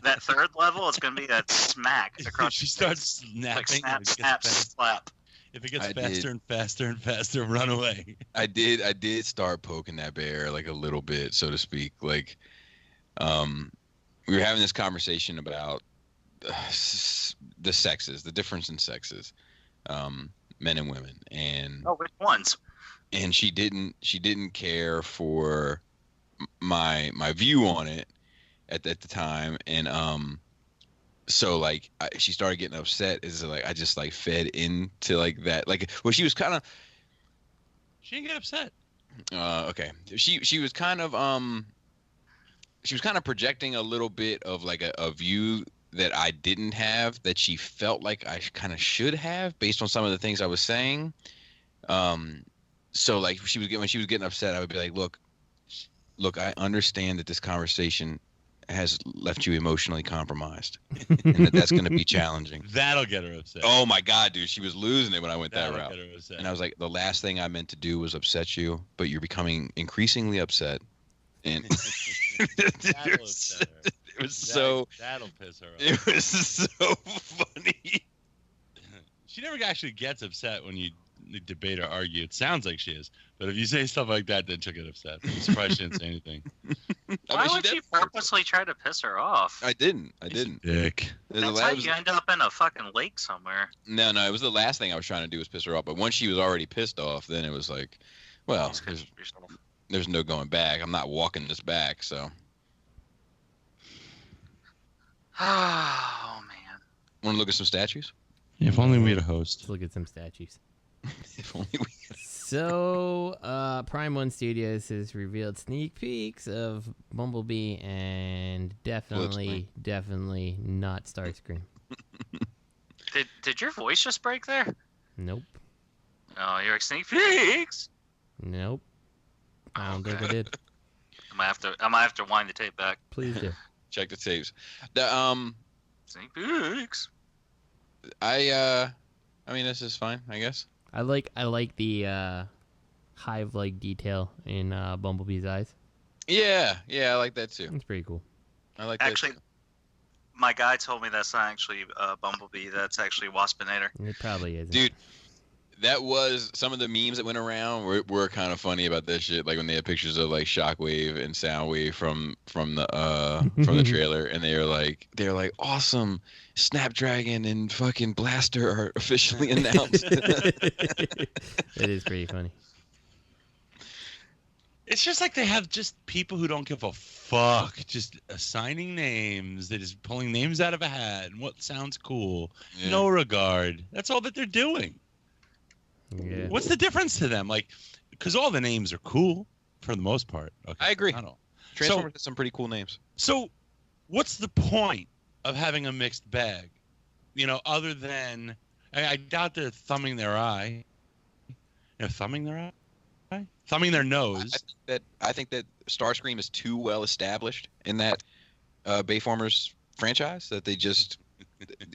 level, it's gonna be that smack across. She starts snapping. Like snap, slap. If it gets faster and faster and faster, run away. I did start poking that bear like a little bit, so to speak. Like, we were having this conversation about the sexes, the difference in sexes, men and women, and which ones? And she didn't care for my view on it at the time, and so like she started getting upset. Is like I just like fed into like that, like well she was kind of she didn't get upset. Okay, she was kind of projecting a little bit of like a view that I didn't have, that she felt like I kind of should have based on some of the things I was saying. So like when she was getting upset, I would be like, look, I understand that this conversation has left you emotionally compromised, and that's going to be challenging. That'll get her upset. Oh my God, dude, she was losing it when I went that route. Get her upset. And I was like, the last thing I meant to do was upset you, but you're becoming increasingly upset. And that'll upset her. It was that'll piss her off. It was so funny. She never actually gets upset when you debate or argue. It sounds like she is, but if you say stuff like that, then she'll get upset. I'm surprised she didn't say anything. Why would you purposely try to piss her off? I didn't. Dick. That's how you end up in a fucking lake somewhere. No, it was the last thing I was trying to do was piss her off. But once she was already pissed off, then it was like, well, there's no going back. I'm not walking this back, so. Oh man. Want to look at some statues? If only we had a host. Let's look at some statues. If only we. So, Prime One Studios has revealed sneak peeks of Bumblebee and definitely not Starscream. Did your voice just break there? Nope. Oh, you're like sneak peeks. Nope. I don't think I did. I might have to wind the tape back. Please do. Check the tapes. Sneak peeks. I mean, this is fine, I guess. I like the hive-like detail in Bumblebee's eyes. Yeah, I like that too. That's pretty cool. I like actually, that. My guy told me that's not actually Bumblebee. That's actually Waspinator. It probably isn't. Dude, that was some of the memes that went around were kind of funny about that shit. Like when they had pictures of like Shockwave and Soundwave from the trailer, and they're like awesome, Snapdragon and fucking Blaster are officially announced. It is pretty funny. It's just like they have just people who don't give a fuck, just assigning names. They're just pulling names out of a hat and what sounds cool. Yeah. No regard. That's all that they're doing. Yeah. What's the difference to them? Like, because all the names are cool for the most part. Okay. I agree. I don't. Transformers has some pretty cool names. So, what's the point of having a mixed bag? You know, other than I doubt they're thumbing their eye. Thumbing their eye. Thumbing their nose. I think that Starscream is too well established in that Bayformers franchise that they just,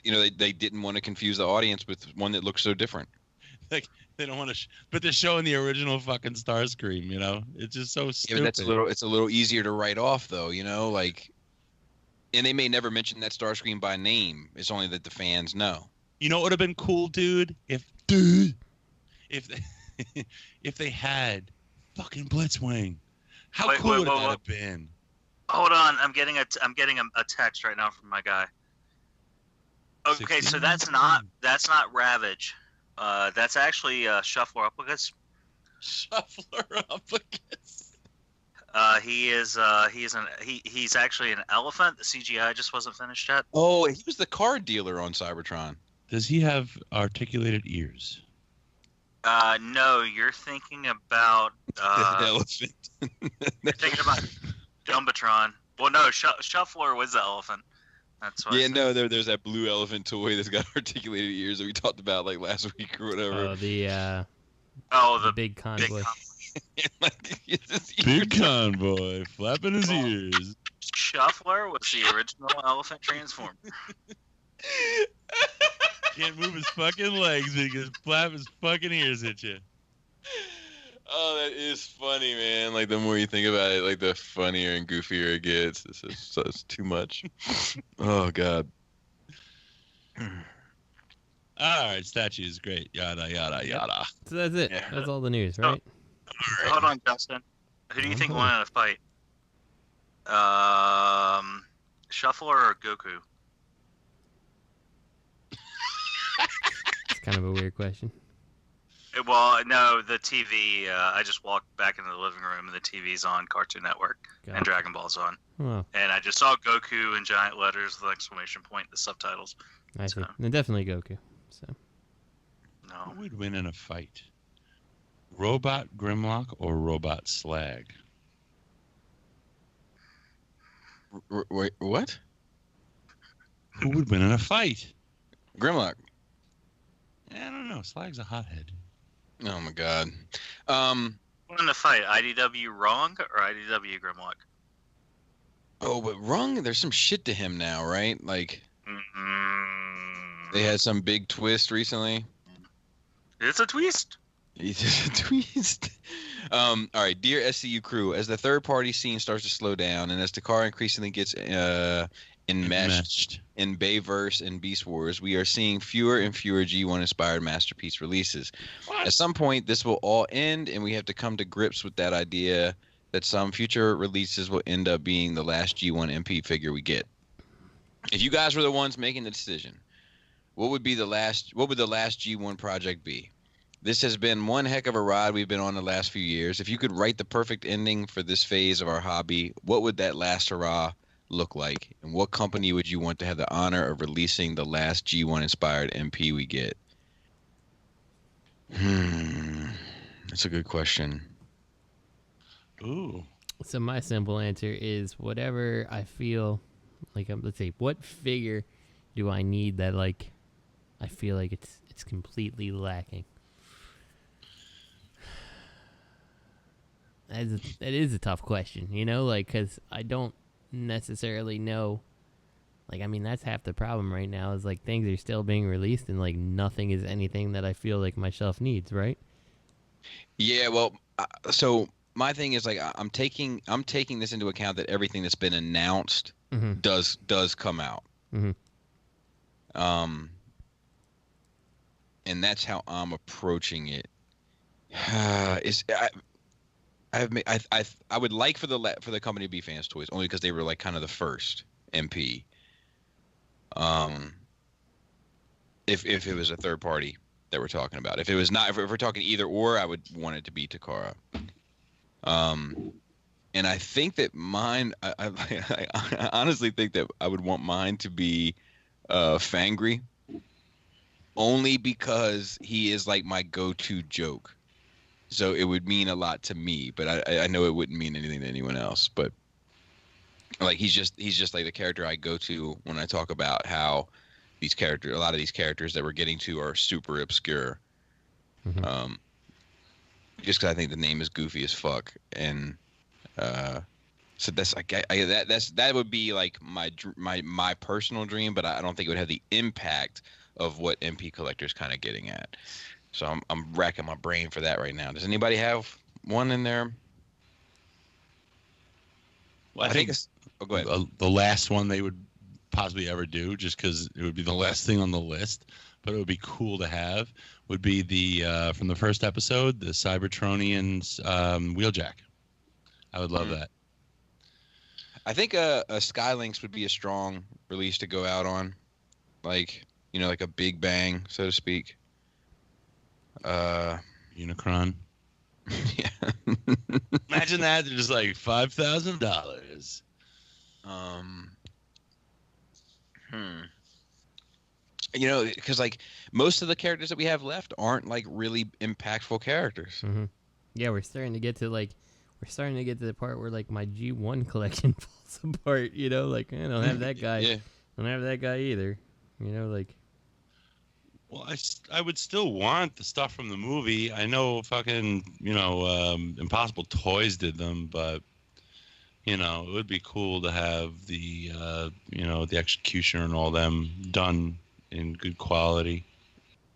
they didn't want to confuse the audience with one that looks so different. Like they don't want to, but they're showing the original fucking Starscream. It's just so stupid. Yeah, but it's a little easier to write off, though. Like And they may never mention that Starscream by name. It's only that the fans know. You know what would have been cool, dude? If they, if they had fucking Blitzwing. How cool would that have been? Hold on, I'm getting a text right now from my guy. Okay, so that's not Ravage. That's actually Shuffleropicus. Shuffleropicus. He's actually an elephant. The CGI just wasn't finished yet. Oh, he was the card dealer on Cybertron. Does he have articulated ears? No, you're thinking about elephant. You're thinking about Jumbotron. Well, no, Shuffler was the elephant. That's what. Yeah, no, there's that blue elephant toy that's got articulated ears that we talked about like last week or whatever. Oh, the big convoy. Big convoy flapping his ears. Shuffler was the original elephant transformer. Can't move his fucking legs because flap his fucking ears at you. Oh, that is funny, man. Like, the more you think about it, like, the funnier and goofier it gets. It's too much. Oh, God. All right, statues, great. Yada, yada, yada. So that's it. Yeah. That's all the news, right? Right. Hold on, Justin. Who do you think won in a fight? Shuffler or Goku? It's kind of a weird question. Well, no, the TV. I just walked back into the living room, and the TV's on Cartoon Network, and Dragon Ball's on. Oh. And I just saw Goku in giant letters with exclamation point, the subtitles. I see. And definitely Goku. So. No. Who would win in a fight? Robot Grimlock or Robot Slag? Wait, what? Who would win in a fight? Grimlock. I don't know. Slag's a hothead. Oh my God. What in the fight? IDW Wrong or IDW Grimlock? Oh, but Wrong, there's some shit to him now, right? Like, they had some big twist recently. It's a twist. It's a twist. All right, dear SCU crew, as the third-party scene starts to slow down and as Takara increasingly gets enmeshed in Bayverse and Beast Wars, we are seeing fewer and fewer G1-inspired masterpiece releases. What? At some point, this will all end, and we have to come to grips with that idea that some future releases will end up being the last G1 MP figure we get. If you guys were the ones making the decision, what would the last G1 project be? This has been one heck of a ride we've been on the last few years. If you could write the perfect ending for this phase of our hobby, what would that last hurrah look like? And what company would you want to have the honor of releasing the last G1-inspired MP we get? That's a good question. Ooh. So my simple answer is whatever I feel like. Let's say, what figure do I need that like I feel like it's completely lacking? That is a tough question, you know, like, because I don't necessarily know. Like, I mean, that's half the problem right now is like things are still being released and like nothing is anything that I feel like my shelf needs, right? Yeah, well, so my thing is like I'm taking this into account that everything that's been announced does come out. Mm-hmm. And that's how I'm approaching it. I would like for the company to be Fans Toys only because they were like kind of the first MP. If it was a third party that we're talking about, if it was not, if we're talking either or, I would want it to be Takara. And I think that mine, I honestly think that I would want mine to be Fangry, only because he is like my go-to joke. So it would mean a lot to me, but I know it wouldn't mean anything to anyone else. But like he's just like the character I go to when I talk about how a lot of these characters that we're getting to are super obscure. Mm-hmm. Just because I think the name is goofy as fuck, and so that's like that would be like my personal dream, but I don't think it would have the impact of what MP Collector's kind of getting at. So I'm racking my brain for that right now. Does anybody have one in there? Well, I think go ahead. The last one they would possibly ever do, just because it would be the last thing on the list, but it would be cool to have, would be the from the first episode, the Cybertronians Wheeljack. I would love that. I think a Skylynx would be a strong release to go out on, like like a big bang, so to speak. Unicron. Yeah. Imagine that. They're just like $5,000. Because like most of the characters that we have left aren't like really impactful characters. Mm-hmm. Yeah, we're starting to get to the part where like my G1 collection falls apart. Like I don't have that guy. Yeah. I don't have that guy either. Like. Well, I would still want the stuff from the movie. I know fucking, Impossible Toys did them, but, it would be cool to have the, the Executioner and all them done in good quality.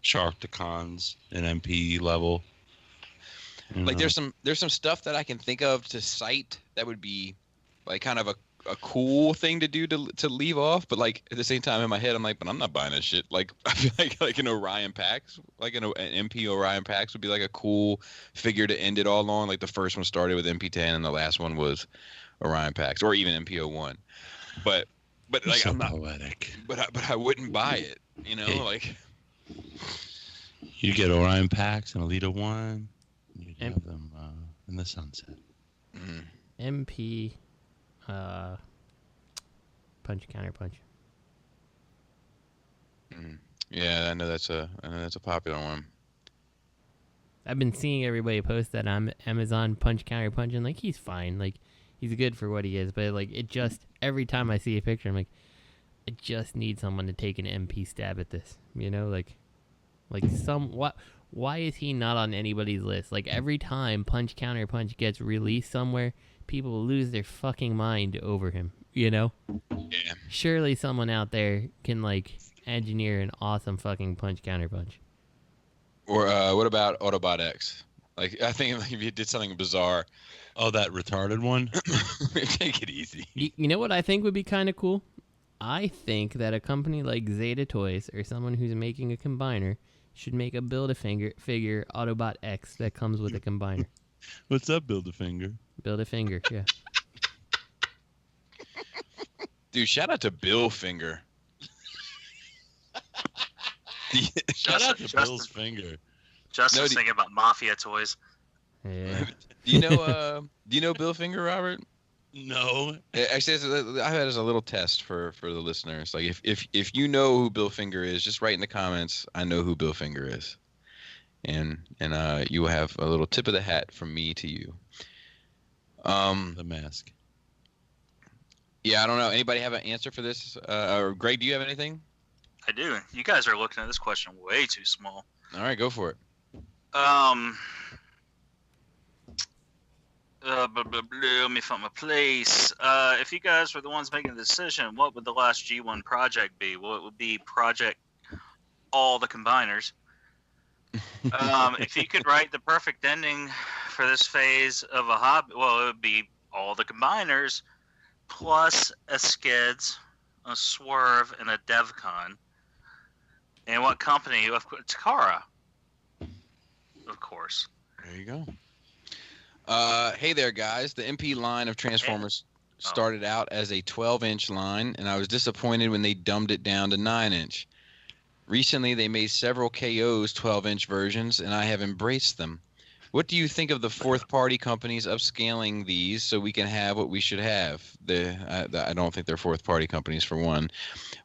Sharkticons in MP level. Like there's some stuff that I can think of to cite that would be like kind of a cool thing to do to leave off, but like at the same time in my head I'm like, but I'm not buying that shit. Like I feel like an Orion Pax, like an MP Orion Pax would be like a cool figure to end it all on. Like the first one started with MP10 and the last one was Orion Pax, or even MP01. But like so I'm not poetic. But I wouldn't buy it. Yeah. Like you get Orion Pax and Elita 1. You'd have them in the sunset. MP. Punch counter punch. Yeah, I know that's a popular one. I've been seeing everybody post that on Amazon punch counter punch, and like he's fine, like he's good for what he is, but like it just every time I see a picture, I'm like, I just need someone to take an MP stab at this, Why is he not on anybody's list? Like every time punch counter punch gets released somewhere, people lose their fucking mind over him, Yeah. Surely someone out there can, like, engineer an awesome fucking punch counter punch. Or what about Autobot X? Like, I think if you did something bizarre. Oh, that retarded one? Take it easy. You know what I think would be kind of cool? I think that a company like Zeta Toys or someone who's making a combiner should make a Build-A-Figure Autobot X that comes with a combiner. What's up, Build-A-Finger? Build-A-Finger, yeah. Dude, shout out to Bill Finger. Shout out to Bill's Finger. Justin's thinking about Mafia toys. Yeah. Do you know Bill Finger, Robert? No. Actually, I had as a little test for the listeners. Like, if you know who Bill Finger is, just write in the comments, I know who Bill Finger is. And you will have a little tip of the hat from me to you. The mask. Yeah, I don't know. Anybody have an answer for this? Or Greg, do you have anything? I do. You guys are looking at this question way too small. All right, go for it. Let me find my place. If you guys were the ones making the decision, what would the last G1 project be? Well, it would be Project All the Combiners. If you could write the perfect ending for this phase of a hobby, well, it would be All the Combiners plus a Skids, a Swerve, and a DevCon. And what company? Takara, of course. There you go. Hey there, guys. The MP line of Transformers started out as a 12-inch line, and I was disappointed when they dumbed it down to 9-inch. Recently, they made several KO's 12-inch versions, and I have embraced them. What do you think of the fourth-party companies upscaling these so we can have what we should have? I don't think they're fourth-party companies, for one.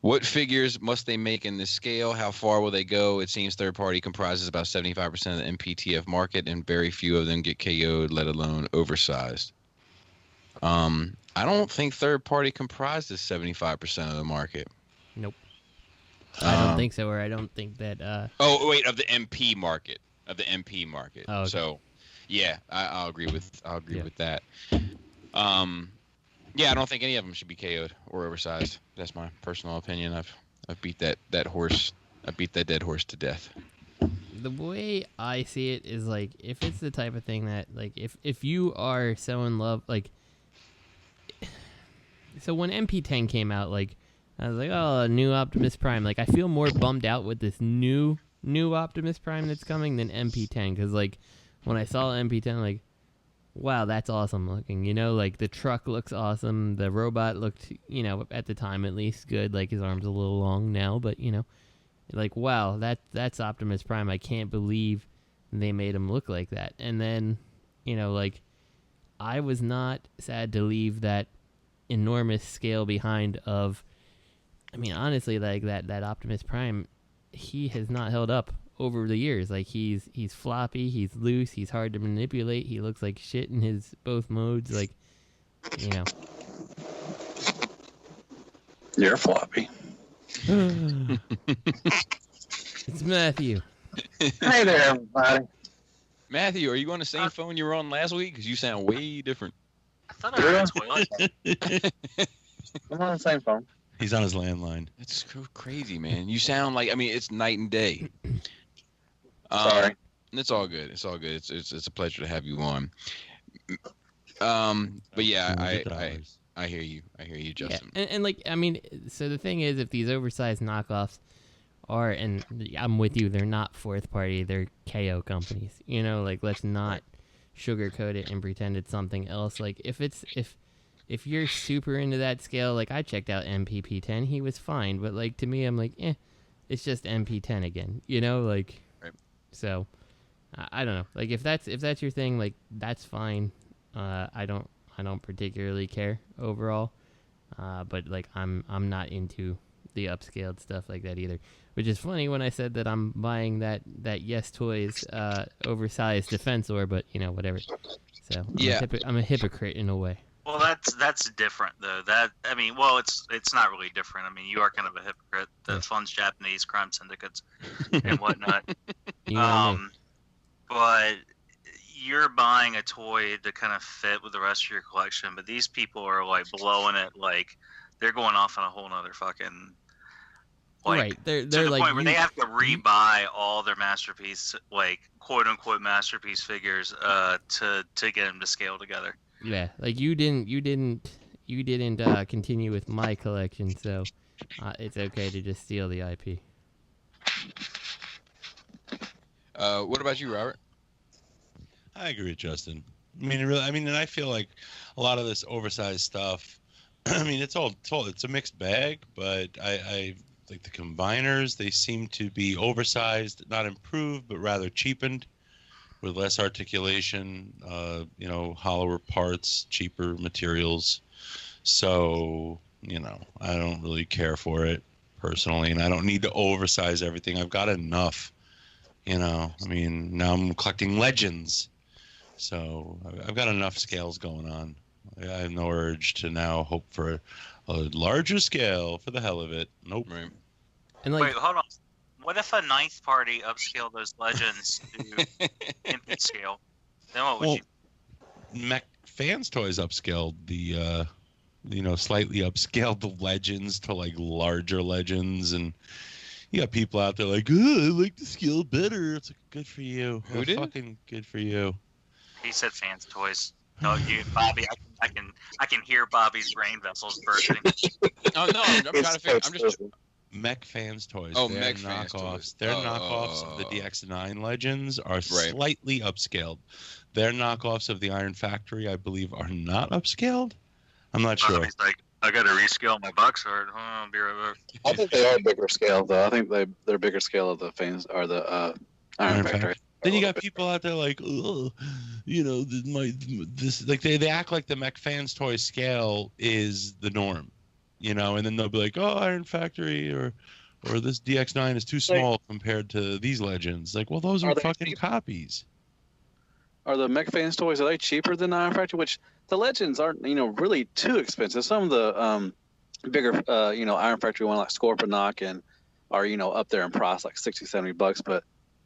What figures must they make in this scale? How far will they go? It seems third-party comprises about 75% of the MPTF market, and very few of them get KO'd, let alone oversized. I don't think third-party comprises 75% of the market. Nope. I don't think so, or I don't think that... Oh, wait, of the MP market. Of the MP market. Oh, okay. So, yeah, I'll agree with that. Yeah, I don't think any of them should be KO'd or oversized. That's my personal opinion. I've beat that horse. I beat that dead horse to death. The way I see it is, like, if it's the type of thing that, like, if you are so in love, like, So when MP10 came out, like, I was like, oh, a new Optimus Prime. Like, I feel more bummed out with this new Optimus Prime that's coming than MP10. Because, like, when I saw MP10, like, wow, that's awesome looking. You know, like, the truck looks awesome. The robot looked, you know, at the time at least good. Like, his arm's a little long now, but, you know, like, wow, that's Optimus Prime. I can't believe they made him look like that. And then, you know, like, I was not sad to leave that enormous scale behind of, I mean, honestly, like, that Optimus Prime, he has not held up over the years. Like, he's floppy, he's loose, he's hard to manipulate, he looks like shit in his both modes, like, you know. You're floppy. It's Matthew. Hey there, everybody. Matthew, are you on the same phone you were on last week? Because you sound way different. I thought I heard a toilet. I'm on the same phone. He's on his landline. That's so crazy, man. You sound like, I mean, it's night and day. Sorry. It's all good. It's all good. It's a pleasure to have you on. But yeah, I hear you. I hear you, Justin. Yeah. And like, I mean, so the thing is, if these oversized knockoffs are, and I'm with you, they're not fourth party, they're KO companies. You know, like, let's not sugarcoat it and pretend it's something else. Like, if you're super into that scale, like, I checked out MPP10, he was fine, but, like, to me, I'm like, it's just MP10 again, you know, like, right. So, I don't know, like, if that's your thing, like, that's fine. I don't particularly care overall, but, like, I'm not into the upscaled stuff like that either, which is funny when I said that I'm buying that Yes Toys oversized Defensor, but, you know, whatever. So yeah, I'm a hypocrite in a way. Well, that's different though. That, I mean, well, it's not really different. I mean, you are kind of a hypocrite that funds Japanese crime syndicates and whatnot. But you're buying a toy to kind of fit with the rest of your collection. But these people are, like, blowing it, like, they're going off on a whole nother fucking, like, right. They're to the like, point where they have to rebuy all their masterpiece, like, quote unquote masterpiece figures, to get them to scale together. Yeah, like, you didn't continue with my collection, so it's okay to just steal the IP. What about you, Robert? I agree with Justin. I mean, really, and I feel like a lot of this oversized stuff, I mean, it's a mixed bag, but I like the combiners. They seem to be oversized, not improved, but rather cheapened, with less articulation, you know, hollower parts, cheaper materials. So, you know, I don't really care for it personally, and I don't need to oversize everything. I've got enough, you know. I mean, now I'm collecting legends, so I've got enough scales going on. I have no urge to now hope for a larger scale for the hell of it. Nope. Right. And, like, wait, hold on. What if a ninth party upscaled those legends to infant scale? Then what would you? Mech Fans Toys upscaled the, you know, slightly upscaled the legends to, like, larger legends, and you got people out there like, oh, I like the scale better. It's like, good for you. Who did? Fucking good for you. He said Fans Toys. No, you, Bobby. I can hear Bobby's brain vessels bursting. Oh no, I'm trying to figure. I'm just. Mech Fans Toys. Oh, their Mech Fans knockoffs. Toys. Their knockoffs of the DX9 Legends are slightly upscaled. Their knockoffs of the Iron Factory, I believe, are not upscaled. I'm not sure. He's like, I got to rescale my box art. I'll be right back. I think they are bigger scale, though. I think they're bigger scale of the fans or the Iron Factory. Then you got people out there like, oh, you know, this like they act like the Mech Fans Toy scale is the norm, you know, and then they'll be like, oh, Iron Factory or this DX9 is too small compared to these legends. Like, well, those are fucking copies. Are the Mech Fans Toys, are they cheaper than Iron Factory? Which the legends aren't, you know, really too expensive. Some of the bigger, you know, Iron Factory one like Scorponok and are, you know, up there in price, like $60-$70, but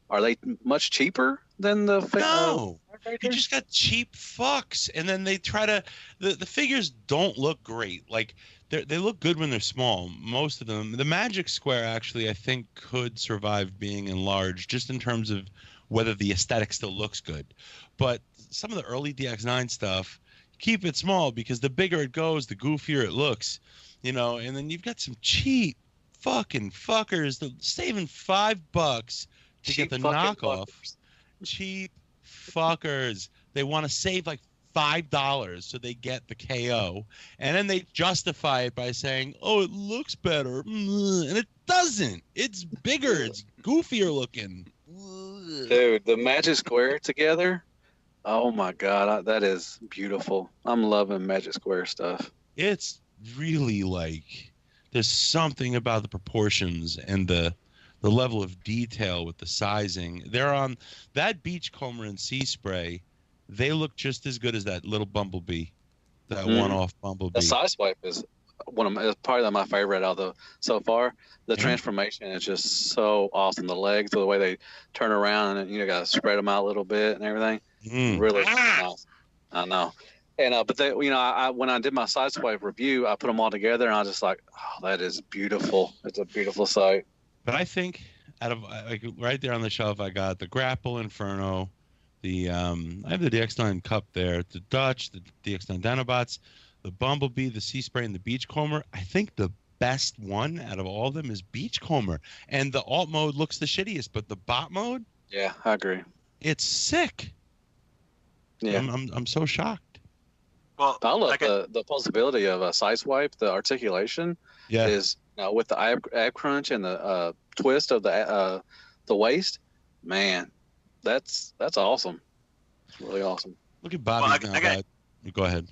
are they much cheaper than the? No, you just got cheap fucks, and then they try to. The figures don't look great. Like they look good when they're small. Most of them, the Magic Square actually, I think, could survive being enlarged, just in terms of whether the aesthetic still looks good. But some of the early DX9 stuff, keep it small because the bigger it goes, the goofier it looks, you know. And then you've got some cheap fucking fuckers that saving $5 to get the knockoff. Cheap fuckers. They want to save like $5 so they get the KO, and then they justify it by saying, "Oh, it looks better," and it doesn't. It's bigger. It's goofier looking. Dude, the Magic Square together. Oh my God, that is beautiful. I'm loving Magic Square stuff. It's really like there's something about the proportions and the level of detail with the sizing. They're on that Beachcomber and Sea Spray. They look just as good as that little Bumblebee, that one-off Bumblebee. The Size Swipe is probably my favorite out of the so far. The transformation is just so awesome. The legs, the way they turn around, and you got to spread them out a little bit and everything. Really nice. I know. And but they, when I did my Size Swipe review, I put them all together, and I was just like, oh, that is beautiful. It's a beautiful sight. But I think out of like right there on the shelf, I got the Grapple Inferno. I have the DX9 Cup there, the Dutch, the DX9 Dinobots, the Bumblebee, the Sea Spray, and the Beachcomber. I think the best one out of all of them is Beachcomber. And the alt mode looks the shittiest, but the bot mode, yeah, I agree. It's sick. Yeah, I'm so shocked. Well, I love the possibility of a Side Swipe. The articulation is with the ab crunch and the twist of the waist. Man, that's awesome. It's really awesome. Look at Bobby now. Go ahead.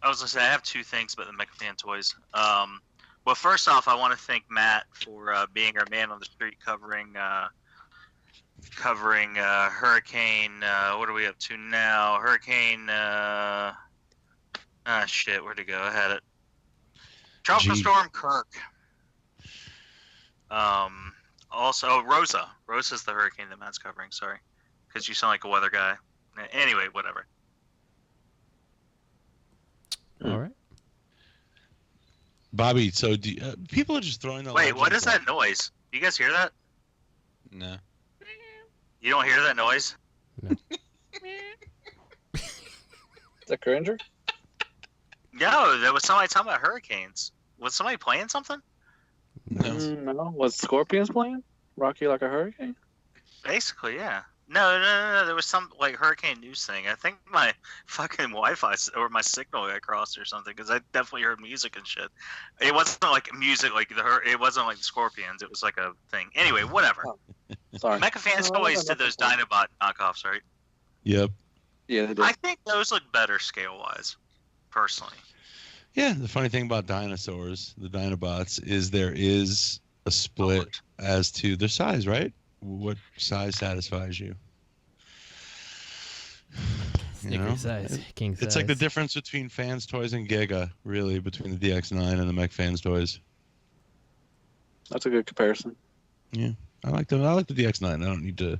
I was gonna say I have two things about the Mecha Fan toys. Well, first off, I want to thank Matt for being our man on the street covering Hurricane. What are we up to now? Hurricane. Shit, where'd it go? I had it. Tropical Storm Kirk. Also, Rosa. Rosa's the hurricane that Matt's covering. Sorry, because you sound like a weather guy. Anyway, whatever. All right. Bobby, so people are just throwing that. Wait, what is that noise? Do you guys hear that? No. You don't hear that noise? No. Is that Cringer? No, there was somebody talking about hurricanes. Was somebody playing something? No. Was Scorpions playing? Rock You Like a Hurricane? Basically, yeah. No. There was some like hurricane news thing. I think my fucking Wi-Fi or my signal got crossed or something because I definitely heard music and shit. It wasn't like music like it wasn't like the Scorpions. It was like a thing. Anyway, whatever. Sorry. Mecha Fans Toys did those Dinobot knockoffs, right? Yep. Yeah, they did. I think those look better scale-wise, personally. Yeah, the funny thing about dinosaurs, the Dinobots, is there is a split as to their size, right? What size satisfies you? Snicker size, king size. It's like the difference between Fans Toys and Giga, really, between the DX9 and the Mech Fans Toys. That's a good comparison. Yeah, I like the DX9. I don't need to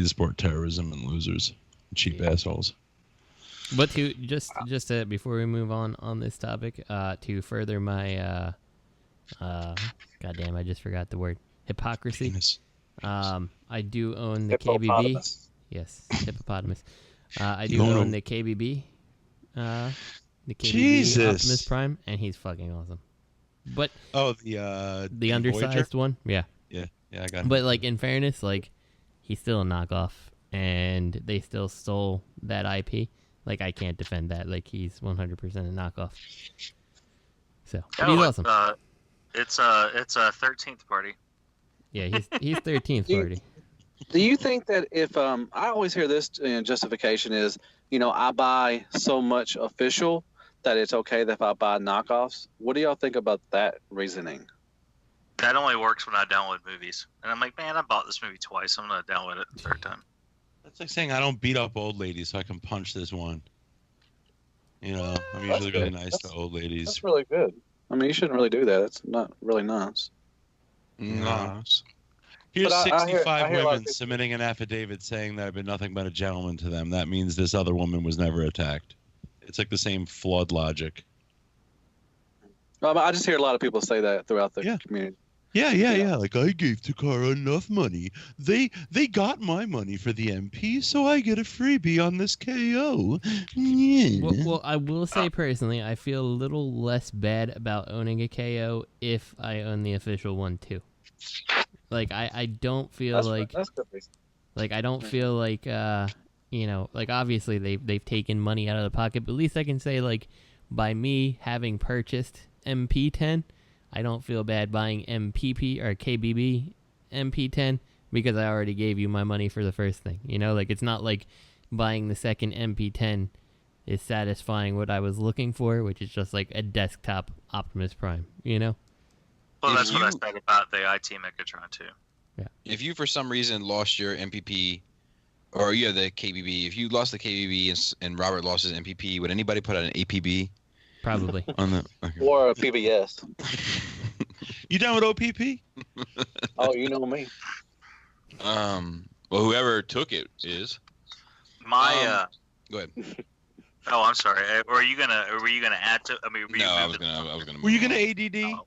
support terrorism and losers, cheap assholes. But to just before we move on this topic, to further my goddamn, I just forgot the word, hypocrisy. I do own the KBB. Yes, hippopotamus. I do own the KBB. The KBB Optimus Prime, and he's fucking awesome. But the undersized Voyager? One, yeah, I got him. But like in fairness, like he's still a knockoff, and they still stole that IP. Like I can't defend that. Like he's 100% a knockoff. So but he's awesome. It's a 13th party. Yeah, he's 13th party. Do you think that if I always hear this justification is, I buy so much official that it's okay that if I buy knockoffs? What do y'all think about that reasoning? That only works when I download movies. And I'm like, man, I bought this movie twice. I'm going to download it the third time. That's like saying I don't beat up old ladies so I can punch this one. I'm usually really nice to old ladies. That's really good. I mean, you shouldn't really do that. It's not really nice. No. Here's 65 women submitting an affidavit saying that I've been nothing but a gentleman to them. That means this other woman was never attacked. It's like the same flawed logic. I just hear a lot of people say that throughout the community. Yeah. Like, I gave Takara enough money. They got my money for the MP, so I get a freebie on this KO. Yeah. Well, I will say personally, I feel a little less bad about owning a KO if I own the official one too. Like, I don't feel that's good reason. like I don't feel like like obviously they've taken money out of the pocket, but at least I can say, like, by me having purchased MP10, I don't feel bad buying MPP or KBB MP10 because I already gave you my money for the first thing. Like, it's not like buying the second MP10 is satisfying what I was looking for, which is just like a desktop Optimus Prime, Well, that's what I said about the IT Megatron too. Yeah. If you for some reason lost your MPP, or you have the KBB, if you lost the KBB and Robert lost his MPP, would anybody put out an APB? Probably. On the Or a PBS. You down with OPP? Oh, you know me. Well, whoever took it is. Go ahead. Oh, I'm sorry. Were you gonna add to? I mean, I was gonna. Were you gonna ADD?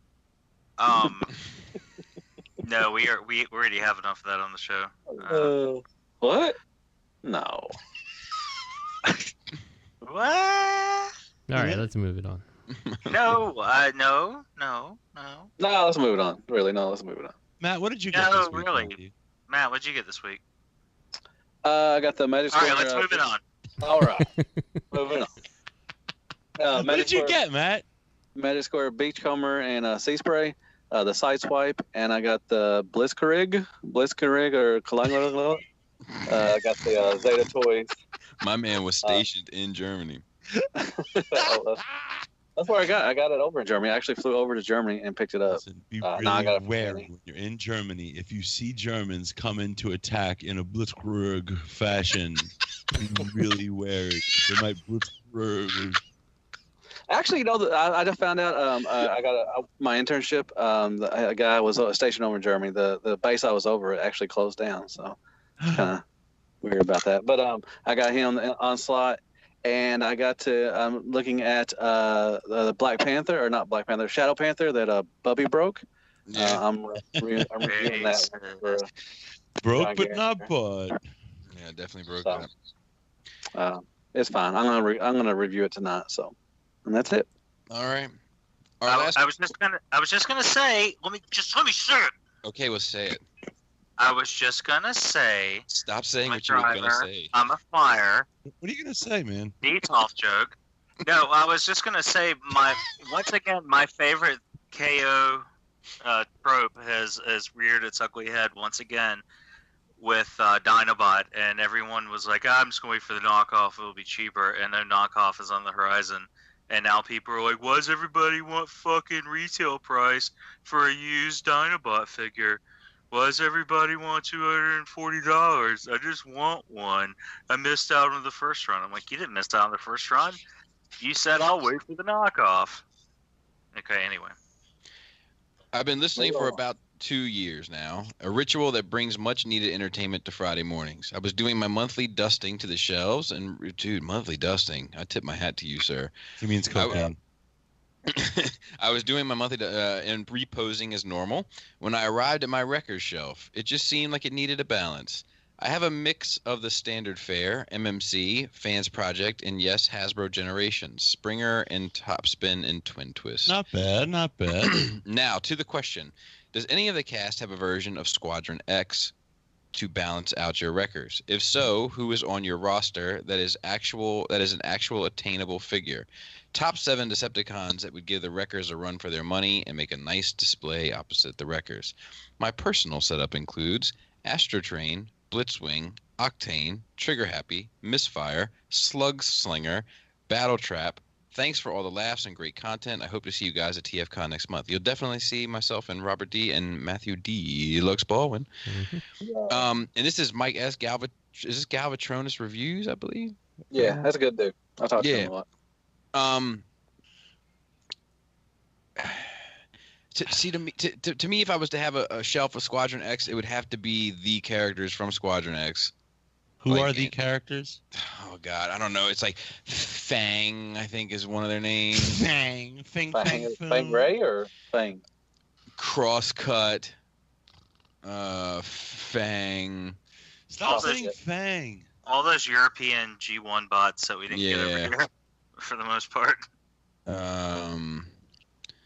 No, we already have enough of that on the show. What? No. What? All right, let's move it on. No. No, let's move it on. Really, no, let's move it on. Matt, what did you get this week? Really. Matt, what did you get this week? I got the Magic All Square. right, let's move it on. All right. Moving on. What did you get, Matt? Magic Square Beachcomber and Sea Spray, the Sideswipe, and I got the Blitzkrieg or Kalango. I got the Zeta Toys. My man was stationed in Germany. That's where I got it over in Germany. I actually flew over to Germany and picked it up. Listen, be really wary when you're in Germany. If you see Germans come in to attack in a Blitzkrieg fashion, be really wary. They might Blitzkrieg. Actually, I just found out. I got my internship. A guy was stationed over in Germany. The base I was over it actually closed down. So kind of weird about that. But I got him on slot. And I got to looking at the Black Panther, or not Black Panther, Shadow Panther that Bubby broke. Yeah. I'm reviewing that one for, broke but not bought. Yeah, definitely broke that. It's fine. I'm gonna review it tonight. So, and that's it. All right. I was just gonna say. Let me say it. Okay, well, say it. I was just gonna say. Stop saying what you were gonna say. I'm a flyer. What are you gonna say, man? Detox joke. No, I was just gonna say once again my favorite KO trope has reared its ugly head once again with Dinobot, and everyone was like, I'm just gonna wait for the knockoff. It'll be cheaper, and no knockoff is on the horizon. And now people are like, why does everybody want fucking retail price for a used Dinobot figure? Why does everybody want $240? I just want one. I missed out on the first run. I'm like, you didn't miss out on the first run. You said I'll wait for the knockoff. Okay, anyway. I've been listening for about 2 years now. A ritual that brings much needed entertainment to Friday mornings. I was doing my monthly dusting to the shelves, and dude, monthly dusting. I tip my hat to you, sir. He means cocaine. I was doing my monthly and reposing as normal when I arrived at my record shelf. It just seemed like it needed a balance. I have a mix of the standard fare, MMC, Fans Project, and yes, Hasbro Generations, Springer and Topspin and Twin Twist. Not bad, not bad. Now, to the question. Does any of the cast have a version of Squadron X to balance out your wreckers? If so, who is on your roster that is an actual attainable figure? Top 7 Decepticons that would give the wreckers a run for their money and make a nice display opposite the wreckers. My personal setup includes Astrotrain, Blitzwing, Octane, Trigger Happy, Misfire, Slug Slinger, Battle Trap. Thanks for all the laughs and great content. I hope to see you guys at TFCon next month. You'll definitely see myself and Robert D. and Matthew D. Lux Baldwin. Mm-hmm. And this is Mike S. Is this Galvatronus Reviews, I believe? Yeah, that's a good dude. I talk to him a lot. To me, if I was to have a shelf of Squadron X, it would have to be the characters from Squadron X. Who are the characters? Oh God, I don't know. It's like Fang, I think, is one of their names. Fang Ray or Fang? Crosscut, Fang. Stop saying Fang. All those European G1 bots that we didn't get over here, for the most part.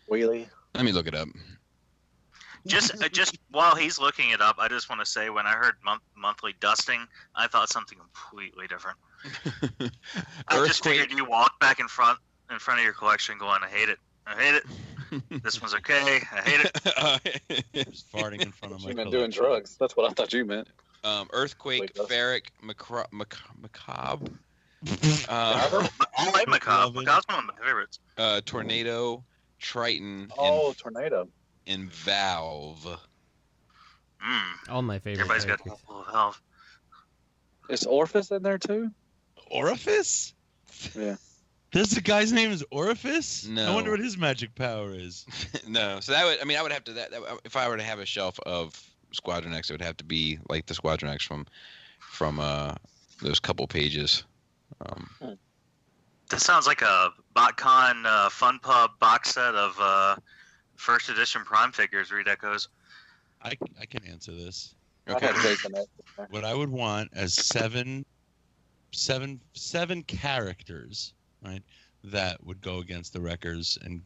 Wheelie. Let me look it up. Just while he's looking it up, I just want to say when I heard monthly dusting, I thought something completely different. I just figured you walked back in front of your collection going, I hate it. I hate it. This one's okay. I hate it. Just farting in front of my collection. Doing drugs. That's what I thought you meant. Earthquake, Ferric, Macabre. I like Macabre. Macabre's one of my favorites. Tornado, Triton. Tornado. And Valve. All my favorites. Everybody's got a Valve. Is Orifice in there too? Orifice? Yeah. This guy's name is Orifice? No. I wonder what his magic power is. No. So that would, I would have to that if I were to have a shelf of Squadron X, it would have to be like the Squadron X from those couple pages. This sounds like a BotCon Fun Pub box set of first edition Prime figures redecos. I can answer this. Okay. What I would want as seven characters, right, that would go against the Wreckers and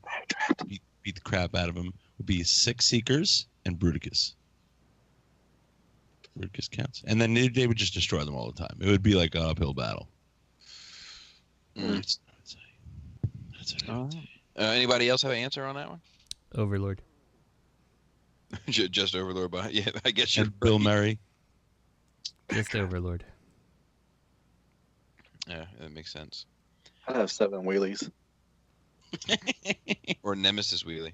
beat the crap out of them would be Six Seekers and Bruticus. Bruticus counts. And then they would just destroy them all the time. It would be like an uphill battle. That's what anybody else have an answer on that one? Overlord. Just Overlord, but yeah, I guess you're and Bill Murray. Just Overlord. Yeah, that makes sense. I'd have 7 wheelies. Or Nemesis Wheelie.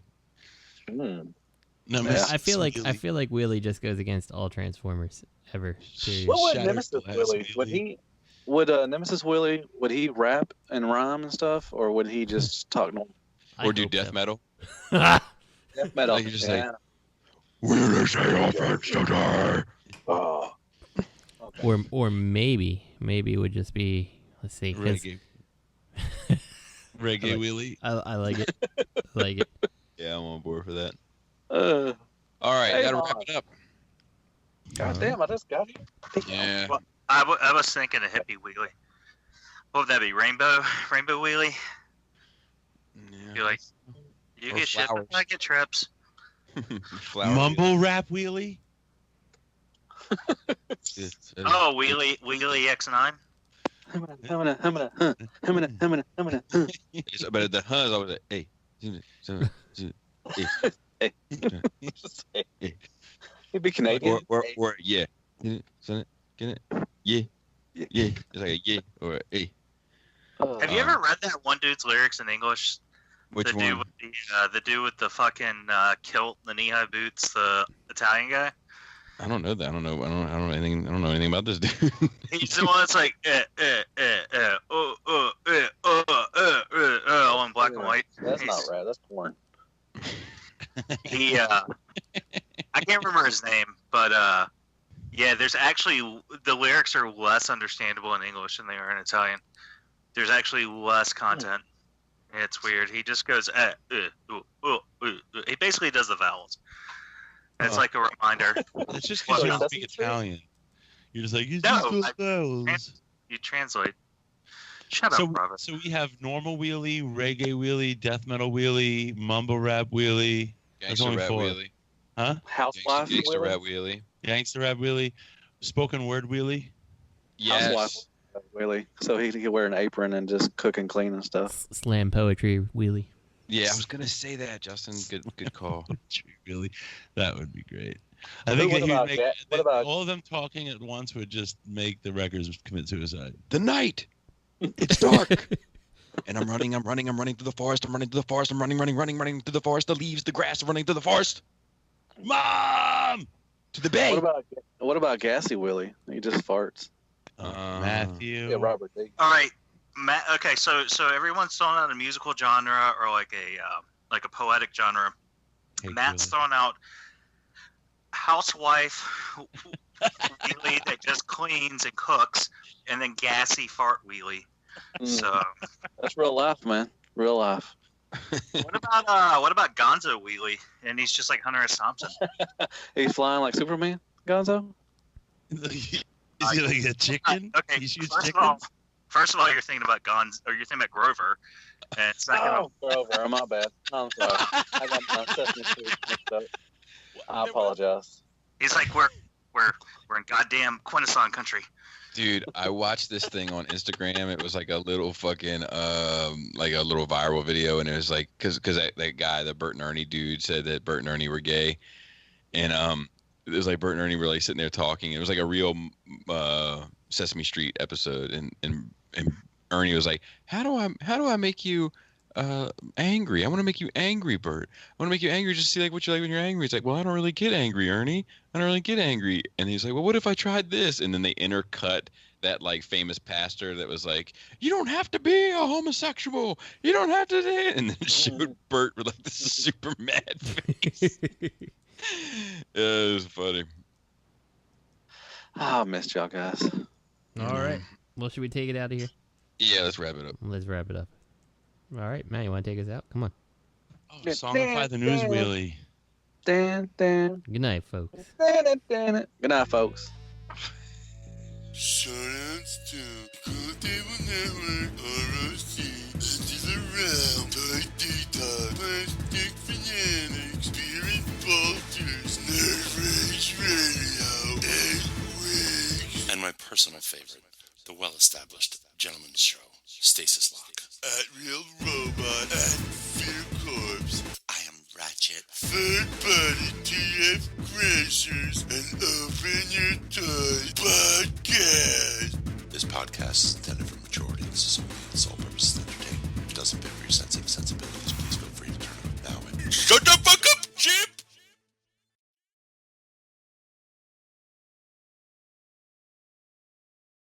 Nemesis I feel like Wheelie just goes against all Transformers ever. Period. What would Nemesis Wheelie? Would Nemesis Wheelie? Would he rap and rhyme and stuff, or would he just talk normal? Or do death metal? Death metal. Like, just like, Wheelie say offense today. Oh. Okay. Or maybe it would just be, let's see, Reggae. Reggae Wheelie. I like it. I like it. Yeah, I'm on board for that. All right, hey, gotta wrap it up. God damn, I just got it. Yeah. Well, I was thinking a hippie wheelie. What would that be? Rainbow wheelie? Yeah. You're like, you Or get shit, flowers. I get trips. Mumble rap Wheelie. Oh, Wheelie X9. But the huh is always like, hey. He'd be Canadian. Or yeah. Get it? Yeah. It's like a yeah or a hey. Have you ever read that one dude's lyrics in English? Which the one? Dude with the dude with the fucking kilt, the knee-high boots, the Italian guy. I don't know that. I don't know anything about this dude. He's the one that's like all in black and white. That's not right. That's porn. He I can't remember his name, but yeah, there's actually the lyrics are less understandable in English than they are in Italian. There's actually less content. It's weird. He just goes he basically does the vowels. It's like a reminder. It's just because you don't speak Italian. You're just like, you translate. Shut up, Robert. So we have normal wheelie, reggae wheelie, death metal wheelie, mumble rap wheelie. Gangster rap wheelie. Huh? Housewife Gangster rap wheelie. Gangster rap wheelie. Spoken word wheelie. Yes. Housewife wheelie. So he could wear an apron and just cook and clean and stuff. Slam poetry wheelie. Yeah, I was gonna say that, Justin. Good call. Really, that would be great. I think all of them talking at once would just make the Wreckers commit suicide. The night. It's dark. And I'm running through the forest. I'm running through the forest. I'm running through the forest. The leaves, the grass are running through the forest. Mom! To the bay. What about Gassy Willie? He just farts. Matthew. Yeah, Robert. All right, Matt. Okay, so everyone's throwing out a musical genre or like a poetic genre. Matt's throwing out housewife wheelie that just cleans and cooks, and then gassy fart wheelie. So that's real life, man. Real life. What about Gonzo Wheelie? And he's just like Hunter S. Thompson. He's flying like Superman, Gonzo. Is he like a chicken? Okay. He shoots First of all, you're thinking about you're thinking about Grover. And second, Grover. I'm not bad. I'm sorry. I got my Sesame Street mixed up. I apologize. He's like, we're in goddamn Quintesson country. Dude, I watched this thing on Instagram. It was like a little fucking like a little viral video, and it was like because that guy, the Bert and Ernie dude, said that Bert and Ernie were gay, and it was like Bert and Ernie were like sitting there talking. It was like a real Sesame Street episode, and Ernie was like, how do I make you angry? I want to make you angry, Bert. I want to make you angry just to see like what you like when you're angry. It's like, well, I don't really get angry, Ernie. I don't really get angry. And he's like, well, what if I tried this? And then they intercut that like famous pastor that was like, you don't have to be a homosexual. You don't have to do it. And then showed Bert with like this super mad face. It was funny. I missed y'all guys. All right. Well, should we take it out of here? Yeah, let's wrap it up. Let's wrap it up. All right, Matt, you want to take us out? Come on. Oh, songify the news wheelie. Good night, folks. Good night, folks. Shardouts to Cool Table Network, ROC, Edges Around, Tight Detox, Plastic Fanatics, Spirit Vultures, Nerve Rage Radio, 8 Weeks. And my personal favorite, the well-established Gentleman's Show, Stasis Lock. At Real Robot, at Fear Corpse. I am Ratchet. Third Party TF Crashers, and Open Your Toys Podcast. This podcast is intended for mature audiences only. The sole purpose is to entertain. If it doesn't fit with your sensitive sensibilities, please feel free to turn it off now. Shut the fuck